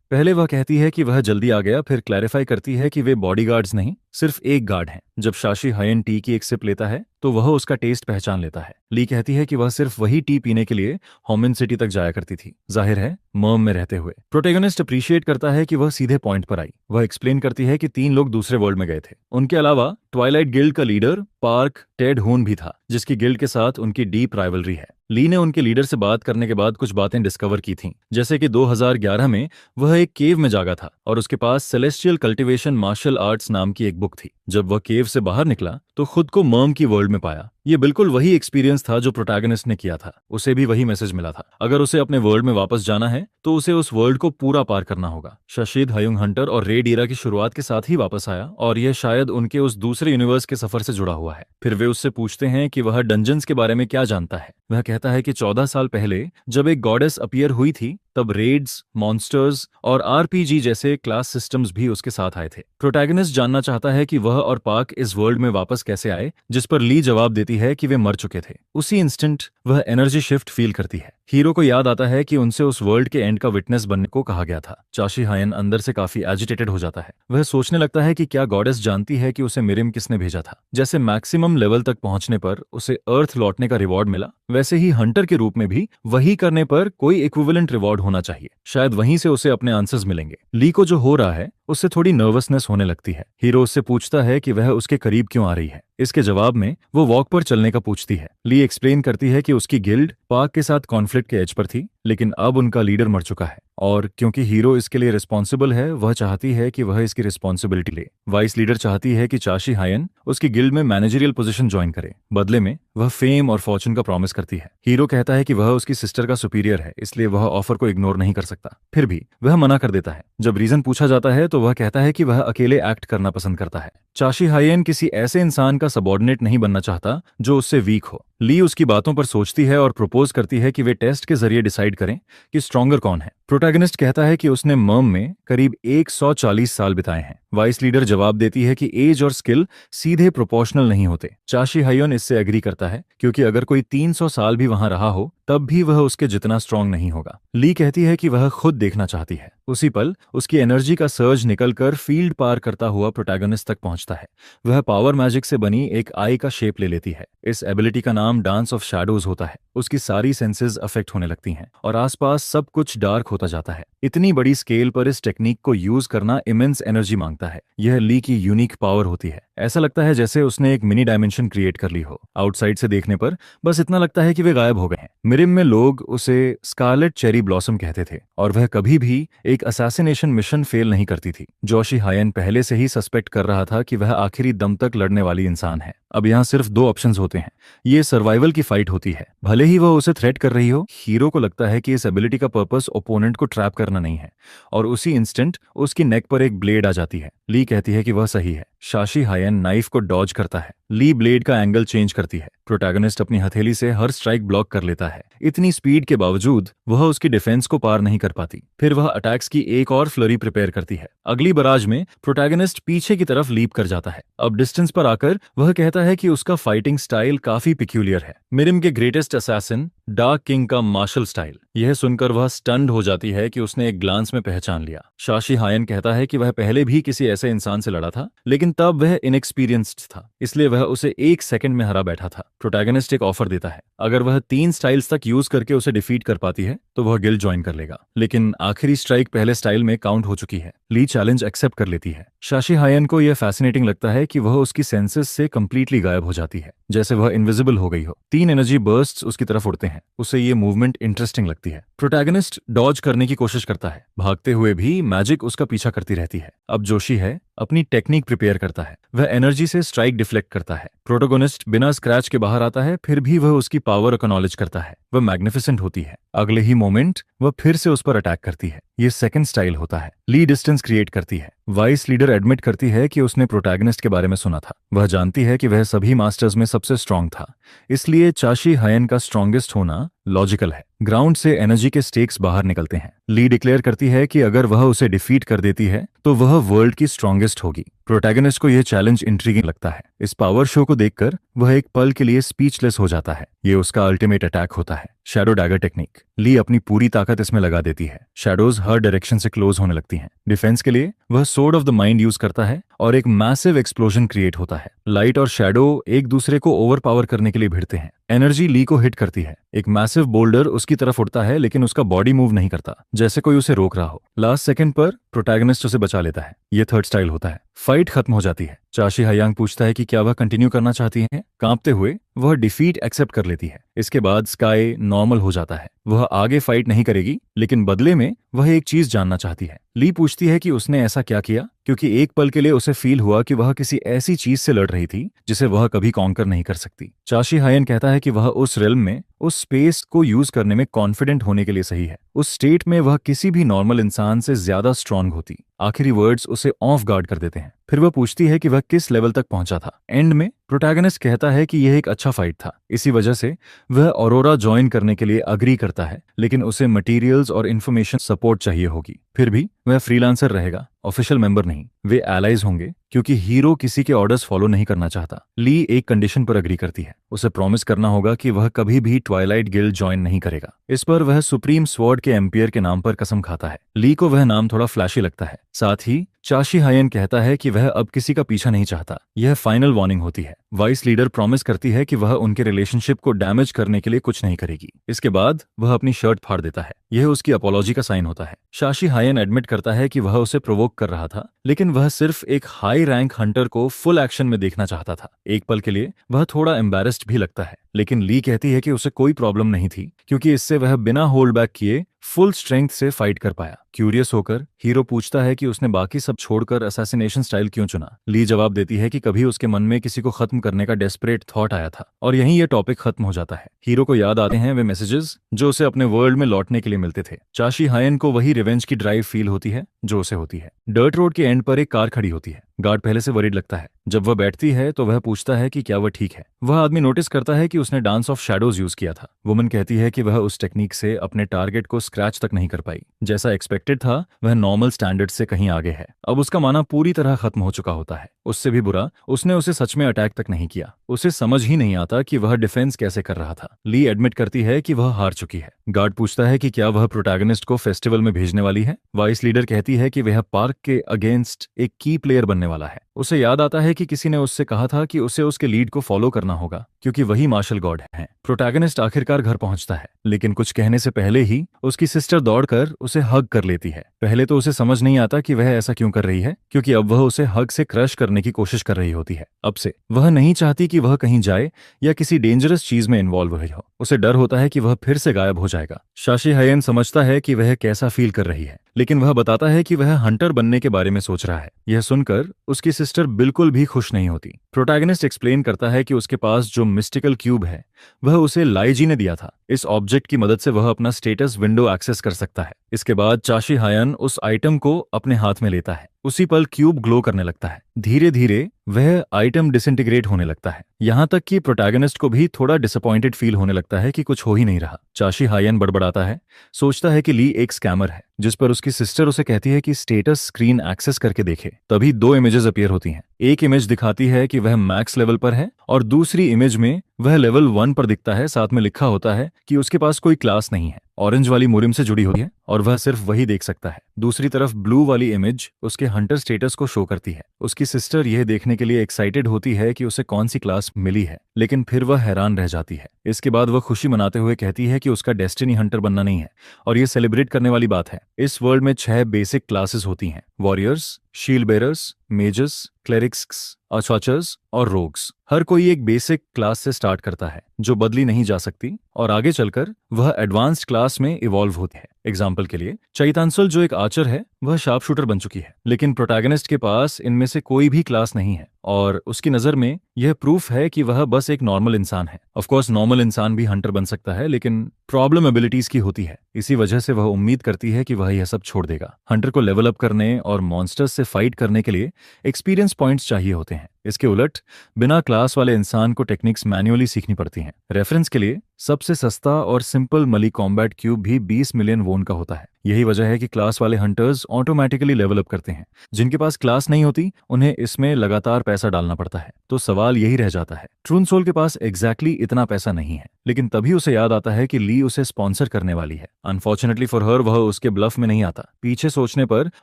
पहले वह कहती है कि वह जल्दी आ गया, फिर क्लैरिफाई करती है कि वे बॉडीगार्ड्स नहीं, सिर्फ एक गार्ड हैं। जब शाशी हायन टी की एक सिप लेता है तो वह उसका टेस्ट पहचान लेता है। ली कहती है कि वह सिर्फ वही टी पीने के लिए होमिन सिटी तक जाया करती थी, जाहिर है मर्म में रहते हुए। प्रोटेगनिस्ट अप्रिशिएट करता है कि वह सीधे पॉइंट पर आई। वह एक्सप्लेन करती है कि 3 लोग दूसरे वर्ल्ड में गए थे। उनके अलावा ट्वाइलाइट गिल्ड का लीडर पार्क टेड हून भी था, जिसकी गिल्ड के साथ उनकी डीप राइवलरी है। ली ने उनके लीडर से बात करने के बाद कुछ बातें डिस्कवर की थीं, जैसे कि 2011 में वह एक केव में जागा था और उसके पास सेलेस्टियल कल्टीवेशन मार्शल आर्ट्स नाम की एक बुक थी। जब वह केव से बाहर निकला तो खुद को मर्म की वर्ल्ड में पाया। ये बिल्कुल वही एक्सपीरियंस था जो प्रोटैगनिस्ट ने किया था। उसे भी वही मैसेज मिला था, अगर उसे अपने वर्ल्ड में वापस जाना है तो उसे उस वर्ल्ड को पूरा पार करना होगा। शशीद हयुंग हंटर और रेड ईरा की शुरुआत के साथ ही वापस आया और यह शायद उनके उस दूसरे यूनिवर्स के सफर से जुड़ा हुआ है। फिर वे उससे पूछते हैं कि वह डंजन्स के बारे में क्या जानता है। वह कहता है कि 14 साल पहले जब एक गॉडेस अपीयर हुई थी तब रेड्स, मॉन्स्टर्स और आरपीजी जैसे क्लास सिस्टम्स भी उसके साथ आए थे। प्रोटैगनिस्ट जानना चाहता है कि वह और पार्क इस वर्ल्ड में वापस कैसे आए, जिस पर ली जवाब देती है कि वे मर चुके थे। उसी इंस्टेंट वह एनर्जी शिफ्ट फील करती है। हीरो को याद आता है कि उनसे उस वर्ल्ड के एंड का विटनेस बनने को कहा गया था। चाशी हायन अंदर से काफी एजिटेटेड हो जाता है। वह सोचने लगता है कि क्या गॉडेस जानती है कि उसे मिरिम किसने भेजा था। जैसे मैक्सिमम लेवल तक पहुंचने पर उसे अर्थ लौटने का रिवॉर्ड मिला, वैसे ही हंटर के रूप में भी वही करने पर कोई इक्विवेलेंट रिवॉर्ड होना चाहिए। शायद वहीं से उसे अपने आंसर्स मिलेंगे। ली को जो हो रहा है उससे थोड़ी नर्वसनेस होने लगती है। हीरो उससे पूछता है कि वह उसके करीब क्यों आ रही है। इसके जवाब में वो वॉक पर चलने का पूछती है। ली एक्सप्लेन करती है कि उसकी गिल्ड पार्क के साथ कॉन्फ्लिक्ट के एज पर थी, लेकिन अब उनका लीडर मर चुका है और क्योंकि हीरो इसके लिए रिस्पॉन्सिबल है, वह चाहती है कि वह इसकी रिस्पॉन्सिबिलिटी ले। वाइस लीडर चाहती है कि चाशी हायन उसकी गिल्ड में मैनेजरियल पोजीशन ज्वाइन करे। बदले में वह फेम और फॉर्चून का प्रॉमिस करती है। हीरो कहता है कि वह उसकी सिस्टर का सुपीरियर है, इसलिए वह ऑफर को इग्नोर नहीं कर सकता। फिर भी वह मना कर देता है। जब रीजन पूछा जाता है तो वह कहता है कि वह अकेले एक्ट करना पसंद करता है। चाशी हायन किसी ऐसे इंसान का सबॉर्डिनेट नहीं बनना चाहता जो उससे वीक हो। ली उसकी बातों पर सोचती है और प्रपोज करती है कि वे टेस्ट के जरिए डिसाइड करें कि स्ट्रॉन्गर कौन है। प्रोटैगनिस्ट कहता है कि उसने मर्म में करीब 140 साल बिताए हैं। वाइस लीडर जवाब देती है कि एज और स्किल सीधे प्रोपोर्शनल नहीं होते। चाशी हायन इससे एग्री करता है, क्योंकि अगर कोई 300 साल भी वहां रहा हो तब भी वह उसके जितना स्ट्रांग नहीं होगा। ली कहती है कि वह खुद देखना चाहती है। उसी पल उसकी एनर्जी का सर्ज निकलकर फील्ड पार करता हुआ प्रोटैगनिस्ट तक पहुंचता है। वह पावर मैजिक से बनी एक आई का शेप ले लेती है। इस एबिलिटी का नाम डांस ऑफ शैडोज होता है। उसकी सारी सेंसेस अफेक्ट होने लगती हैं और आसपास सब कुछ डार्क होता जाता है। इतनी बड़ी स्केल पर इस टेक्निक को यूज करना इमेंस एनर्जी मांगता है। यह ली की यूनिक पावर होती है। ऐसा लगता है जैसे उसने एक मिनी डायमेंशन क्रिएट कर ली हो। आउटसाइड से देखने पर बस इतना लगता है कि वे गायब हो गए हैं। मिरिम में लोग उसे स्कारलेट चेरी ब्लॉसम कहते थे और वह कभी भी एक असैसिनेशन मिशन फेल नहीं करती थी। जोशी हायन पहले से ही सस्पेक्ट कर रहा था कि वह आखिरी दम तक लड़ने वाली इंसान है। अब यहाँ सिर्फ 2 ऑप्शंस होते हैं। ये सर्वाइवल की फाइट होती है, भले ही वह उसे थ्रेट कर रही हो। हीरो को लगता है कि इस एबिलिटी का पर्पस ओपोनेंट को ट्रैप करना नहीं है और उसी इंस्टेंट उसकी नेक पर एक ब्लेड आ जाती है। ली कहती है कि वह सही है। शाशी हायन नाइफ को डॉज करता है। ली ब्लेड का एंगल चेंज करती है। प्रोटैगनिस्ट अपनी हथेली से हर स्ट्राइक ब्लॉक कर लेता है। इतनी स्पीड के बावजूद वह उसकी डिफेंस को पार नहीं कर पाती। फिर वह अटैक्स की एक और फ्लरी प्रिपेयर करती है। अगली बराज में प्रोटैगनिस्ट पीछे की तरफ लीप कर जाता है। अब डिस्टेंस पर आकर वह कहता है कि उसका फाइटिंग स्टाइल काफी पिक्यूलियर है, मिरिम के ग्रेटेस्ट असैसिन डार्क किंग का मार्शल स्टाइल। यह सुनकर वह स्टन्ड हो जाती है कि उसने एक ग्लांस में पहचान लिया। शाशी हायन कहता है कि वह पहले भी किसी ऐसे इंसान से लड़ा था, लेकिन तब वह इनएक्सपीरियंस्ड था, इसलिए वह उसे 1 सेकंड में हरा बैठा था। प्रोटैगनिस्ट एक ऑफर देता है, अगर वह 3 स्टाइल्स तक यूज करके उसे डिफीट कर पाती है तो वह गिल्ड ज्वाइन कर लेगा, लेकिन आखिरी स्ट्राइक पहले स्टाइल में काउंट हो चुकी है। ली चैलेंज एक्सेप्ट कर लेती है। शाशी हायन को यह फैसिनेटिंग लगता है कि वह उसकी सेंसेस से कंप्लीटली गायब हो जाती है, जैसे वह इनविजिबल हो गई हो। 3 एनर्जी बर्स्ट्स उसकी तरफ उड़ते हैं। उसे ये मूवमेंट इंटरेस्टिंग लगती है। प्रोटैगनिस्ट डॉज करने की कोशिश करता है, भागते हुए भी मैजिक उसका पीछा करती रहती है। अब जोशी है, अपनी टेक्निक प्रिपेयर करता है। वह एनर्जी से स्ट्राइक डिफ्लेक्ट करता है। प्रोटोगोनिस्ट बिना स्क्रैच के बाहर आता है, फिर भी वह उसकी पावर एक्नॉलेज करता है। वह मैग्निफिसेंट होती है। अगले ही मोमेंट वह फिर से उस पर अटैक करती है। ये सेकंड स्टाइल होता है। ली डिस्टेंस क्रिएट करती है। वाइस लीडर एडमिट करती है कि उसने प्रोटैगनिस्ट के बारे में सुना था। वह जानती है कि वह सभी मास्टर्स में सबसे स्ट्रांग था, इसलिए चाशी हायन का स्ट्रांगेस्ट होना लॉजिकल है। ग्राउंड से एनर्जी के स्टेक्स बाहर निकलते हैं। ली डिक्लेयर करती है कि अगर वह उसे डिफीट कर देती है तो वह वर्ल्ड की स्ट्रांगेस्ट होगी। प्रोटैगनिस्ट को यह चैलेंज इंट्रिगिंग लगता है। इस पावर शो को देखकर वह एक पल के लिए स्पीचलेस हो जाता है। ये उसका अल्टीमेट अटैक होता है, शैडो डैगर टेक्निक। ली अपनी पूरी ताकत इसमें लगा देती है। शैडोज हर डायरेक्शन से क्लोज होने लगती हैं। डिफेंस के लिए वह sword of the mind use करता है और एक मैसिव एक्सप्लोजन क्रिएट होता है। लाइट और शैडो एक दूसरे को ओवरपावर करने के लिए भिड़ते हैं। एनर्जी ली को हिट करती है। एक मैसिव बोल्डर उसकी तरफ उड़ता है, लेकिन उसका बॉडी मूव नहीं करता, जैसे कोई उसे रोक रहा हो। लास्ट सेकंड पर प्रोटैगनिस्ट उसे बचा लेता है। ये थर्ड स्टाइल होता है। फाइट खत्म हो जाती है। चाशी हायांग पूछता है कि क्या वह कंटिन्यू करना चाहती है। कांपते हुए वह डिफीट एक्सेप्ट कर लेती है। इसके बाद स्काई नॉर्मल हो जाता है। वह आगे फाइट नहीं करेगी, लेकिन बदले में वह एक चीज जानना चाहती है। ली पूछती है कि उसने ऐसा क्या किया, क्योंकि एक पल के लिए उसे फील हुआ कि वह किसी ऐसी चीज से लड़ रही थी जिसे वह कभी कॉन्कर नहीं कर सकती। चाशी हायन कहता है कि वह उस रेल्म में उस स्पेस को यूज करने में कॉन्फिडेंट होने के लिए सही है। उस स्टेट में वह किसी भी नॉर्मल इंसान से ज्यादा स्ट्रांग होती। आखिरी वर्ड्स उसे ऑफ गार्ड कर देते हैं। फिर वह पूछती है कि वह किस लेवल तक पहुंचा था। एंड में प्रोटैगनिस्ट कहता है कि यह एक अच्छा फाइट था, इसी वजह से वह ऑरोरा ज्वाइन करने के लिए अग्री करता है, लेकिन उसे मटेरियल्स और इन्फॉर्मेशन सपोर्ट चाहिए होगी। फिर भी वह फ्रीलांसर रहेगा, ऑफिशियल मेंबर नहीं। वे एलाइज होंगे क्योंकि हीरो किसी के ऑर्डर्स फॉलो नहीं करना चाहता। ली एक कंडीशन पर अग्री करती है। उसे प्रॉमिस करना होगा कि वह कभी भी ट्वाइलाइट गिल्ड ज्वाइन नहीं करेगा। इस पर वह सुप्रीम स्वॉर्ड के एम्पियर के नाम पर कसम खाता है। ली को वह नाम थोड़ा फ्लैशी लगता है। साथ ही चाशी हायन कहता है कि वह अब किसी का पीछा नहीं चाहता। यह फाइनल वार्निंग होती है। वाइस लीडर प्रॉमिस करती है कि वह उनके रिलेशनशिप को डैमेज करने के लिए कुछ नहीं करेगी। इसके बाद वह अपनी शर्ट फाड़ देता है। यह उसकी अपॉलॉजी का साइन होता है। चाशी हायन एडमिट करता है कि वह उसे प्रोवोक कर रहा था, लेकिन वह सिर्फ एक हाई रैंक हंटर को फुल एक्शन में देखना चाहता था। एक पल के लिए वह थोड़ा एम्बैरेस्ड भी लगता है, लेकिन ली कहती है कि उसे कोई प्रॉब्लम नहीं थी, क्योंकि इससे वह बिना होल्ड बैक किए फुल स्ट्रेंथ से फाइट कर पाया। क्यूरियस होकर हीरो पूछता है कि उसने बाकी सब छोड़कर असैसिनेशन स्टाइल क्यों चुना। ली जवाब देती है कि कभी उसके मन में किसी को खत्म करने का डेस्परेट थॉट आया था, और यहीं ये टॉपिक खत्म हो जाता है। हीरो को याद आते हैं वे मैसेजेस जो उसे अपने वर्ल्ड में लौटने के लिए मिलते थे। चाशी हायन को वही रिवेंज की ड्राइव फील होती है जो उसे होती है। डर्ट रोड के एंड पर एक कार खड़ी होती है। गार्ड पहले से वरीड लगता है। जब वह बैठती है तो वह पूछता है कि क्या वह ठीक है। वह आदमी नोटिस करता है कि उसने डांस ऑफ शैडोज यूज किया था। वुमन कहती है कि वह उस टेक्निक से अपने टारगेट को स्क्रैच तक नहीं कर पाई। जैसा एक्सपेक्टेड था, वह नॉर्मल स्टैंडर्ड से कहीं आगे है। अब उसका माना पूरी तरह खत्म हो चुका होता है। उससे भी बुरा, उसने उसे सच में अटैक तक नहीं किया। उसे समझ ही नहीं आता कि वह डिफेंस कैसे कर रहा था। ली एडमिट करती है कि वह हार चुकी है। गार्ड पूछता है कि क्या वह प्रोटैगनिस्ट को फेस्टिवल में भेजने वाली है। वाइस लीडर कहती है कि वह पार्क के अगेंस्ट एक की प्लेयर बनने वाला है। उसे याद आता है कि किसी ने उससे कहा था कि उसे उसके लीड को फॉलो करना होगा, क्योंकि वही मार्शल गॉड है। प्रोटैगनिस्ट आखिरकार घर पहुंचता है, लेकिन कुछ कहने से पहले ही उसकी सिस्टर दौड़कर उसे हग कर लेती है। पहले तो उसे समझ नहीं आता कि वह ऐसा क्यों कर रही है, क्योंकि अब वह उसे हग से क्रश करने की कोशिश कर रही होती है। अब से वह नहीं चाहती कि वह कहीं जाए या किसी डेंजरस चीज में इन्वॉल्व हो। उसे डर होता है कि वह फिर से गायब हो जाएगा। चाशी हायन समझता है कि वह कैसा फील कर रही है, लेकिन वह बताता है कि वह हंटर बनने के बारे में सोच रहा है। यह सुनकर उसकी सिस्टर बिल्कुल भी खुश नहीं होती। प्रोटैगनिस्ट एक्सप्लेन करता है कि उसके पास जो मिस्टिकल क्यूब है वह उसे लाइजी ने दिया था। इस ऑब्जेक्ट की मदद से वह अपना स्टेटस विंडो एक्सेस कर सकता है। इसके बाद चाशी हायन उस आइटम को अपने हाथ में लेता है। उसी पल क्यूब ग्लो करने लगता है। धीरे धीरे वह आइटम डिसइंटीग्रेट होने लगता है, यहाँ तक कि प्रोटैगनिस्ट को भी थोड़ा डिसअपॉइंटेड फील होने लगता है कि कुछ हो ही नहीं रहा। चाशी हायन बड़बड़ाता है, सोचता है कि ली एक स्कैमर है, जिस पर उसकी सिस्टर उसे कहती है कि स्टेटस स्क्रीन एक्सेस करके देखे। तभी 2 इमेजेस अपीयर होती हैं। एक इमेज दिखाती है कि वह मैक्स लेवल पर है और दूसरी इमेज में वह लेवल 1 पर दिखता है, साथ में लिखा होता है कि उसके पास कोई क्लास नहीं है। ऑरेंज वाली मुरिम से जुड़ी होती है और वह सिर्फ वही देख सकता है। दूसरी तरफ ब्लू वाली इमेज उसके हंटर स्टेटस को शो करती है। उसकी सिस्टर यह देखने के लिए एक्साइटेड होती है कि उसे कौन सी क्लास मिली है, लेकिन फिर वह हैरान रह जाती है। इसके बाद वह खुशी मनाते हुए कहती है कि उसका डेस्टिनी हंटर बनना नहीं है, और ये सेलिब्रेट करने वाली बात है। इस वर्ल्ड में 6 बेसिक क्लासेस होती हैं: warriors, shield bearers, measures, clerics, अर्चर्स और रोग्स। हर कोई एक बेसिक क्लास से स्टार्ट करता है जो बदली नहीं जा सकती, और आगे चलकर वह एडवांस्ड क्लास में इवॉल्व होती है। एग्जाम्पल के लिए चैतांसुल जो एक आर्चर है, वह शार्प शूटर बन चुकी है, लेकिन प्रोटैगनिस्ट के पास इनमें से कोई भी क्लास नहीं है, और उसकी नजर में यह प्रूफ है कि वह बस एक नॉर्मल इंसान है। ऑफ कोर्स नॉर्मल इंसान भी हंटर बन सकता है, लेकिन प्रॉब्लम एबिलिटीज की होती है। इसी वजह से वह उम्मीद करती है कि वह यह सब छोड़ देगा। हंटर को लेवल अप करने और मॉन्स्टर्स से फाइट करने के लिए एक्सपीरियंस पॉइंट्स चाहिए होते हैं। इसके उलट बिना क्लास वाले इंसान को टेक्निक्स मैन्युअली सीखनी पड़ती हैं। रेफरेंस के लिए सबसे सस्ता और सिंपल मली कॉम्बैट क्यूब भी 20 मिलियन वोन का होता है। यही वजह है कि क्लास वाले हंटर्स ऑटोमेटिकली लेवल अप करते हैं। जिनके पास क्लास नहीं होती, उन्हें इसमें लगातार पैसा डालना पड़ता है। तो सवाल यही रह जाता है, ट्रून सोल के पास एग्जैक्टली इतना पैसा नहीं है, लेकिन तभी उसे याद आता है कि ली उसे स्पॉन्सर करने वाली है। अनफॉर्चुनेटली फॉर हर, वह उसके ब्लफ में नहीं आता। पीछे सोचने पर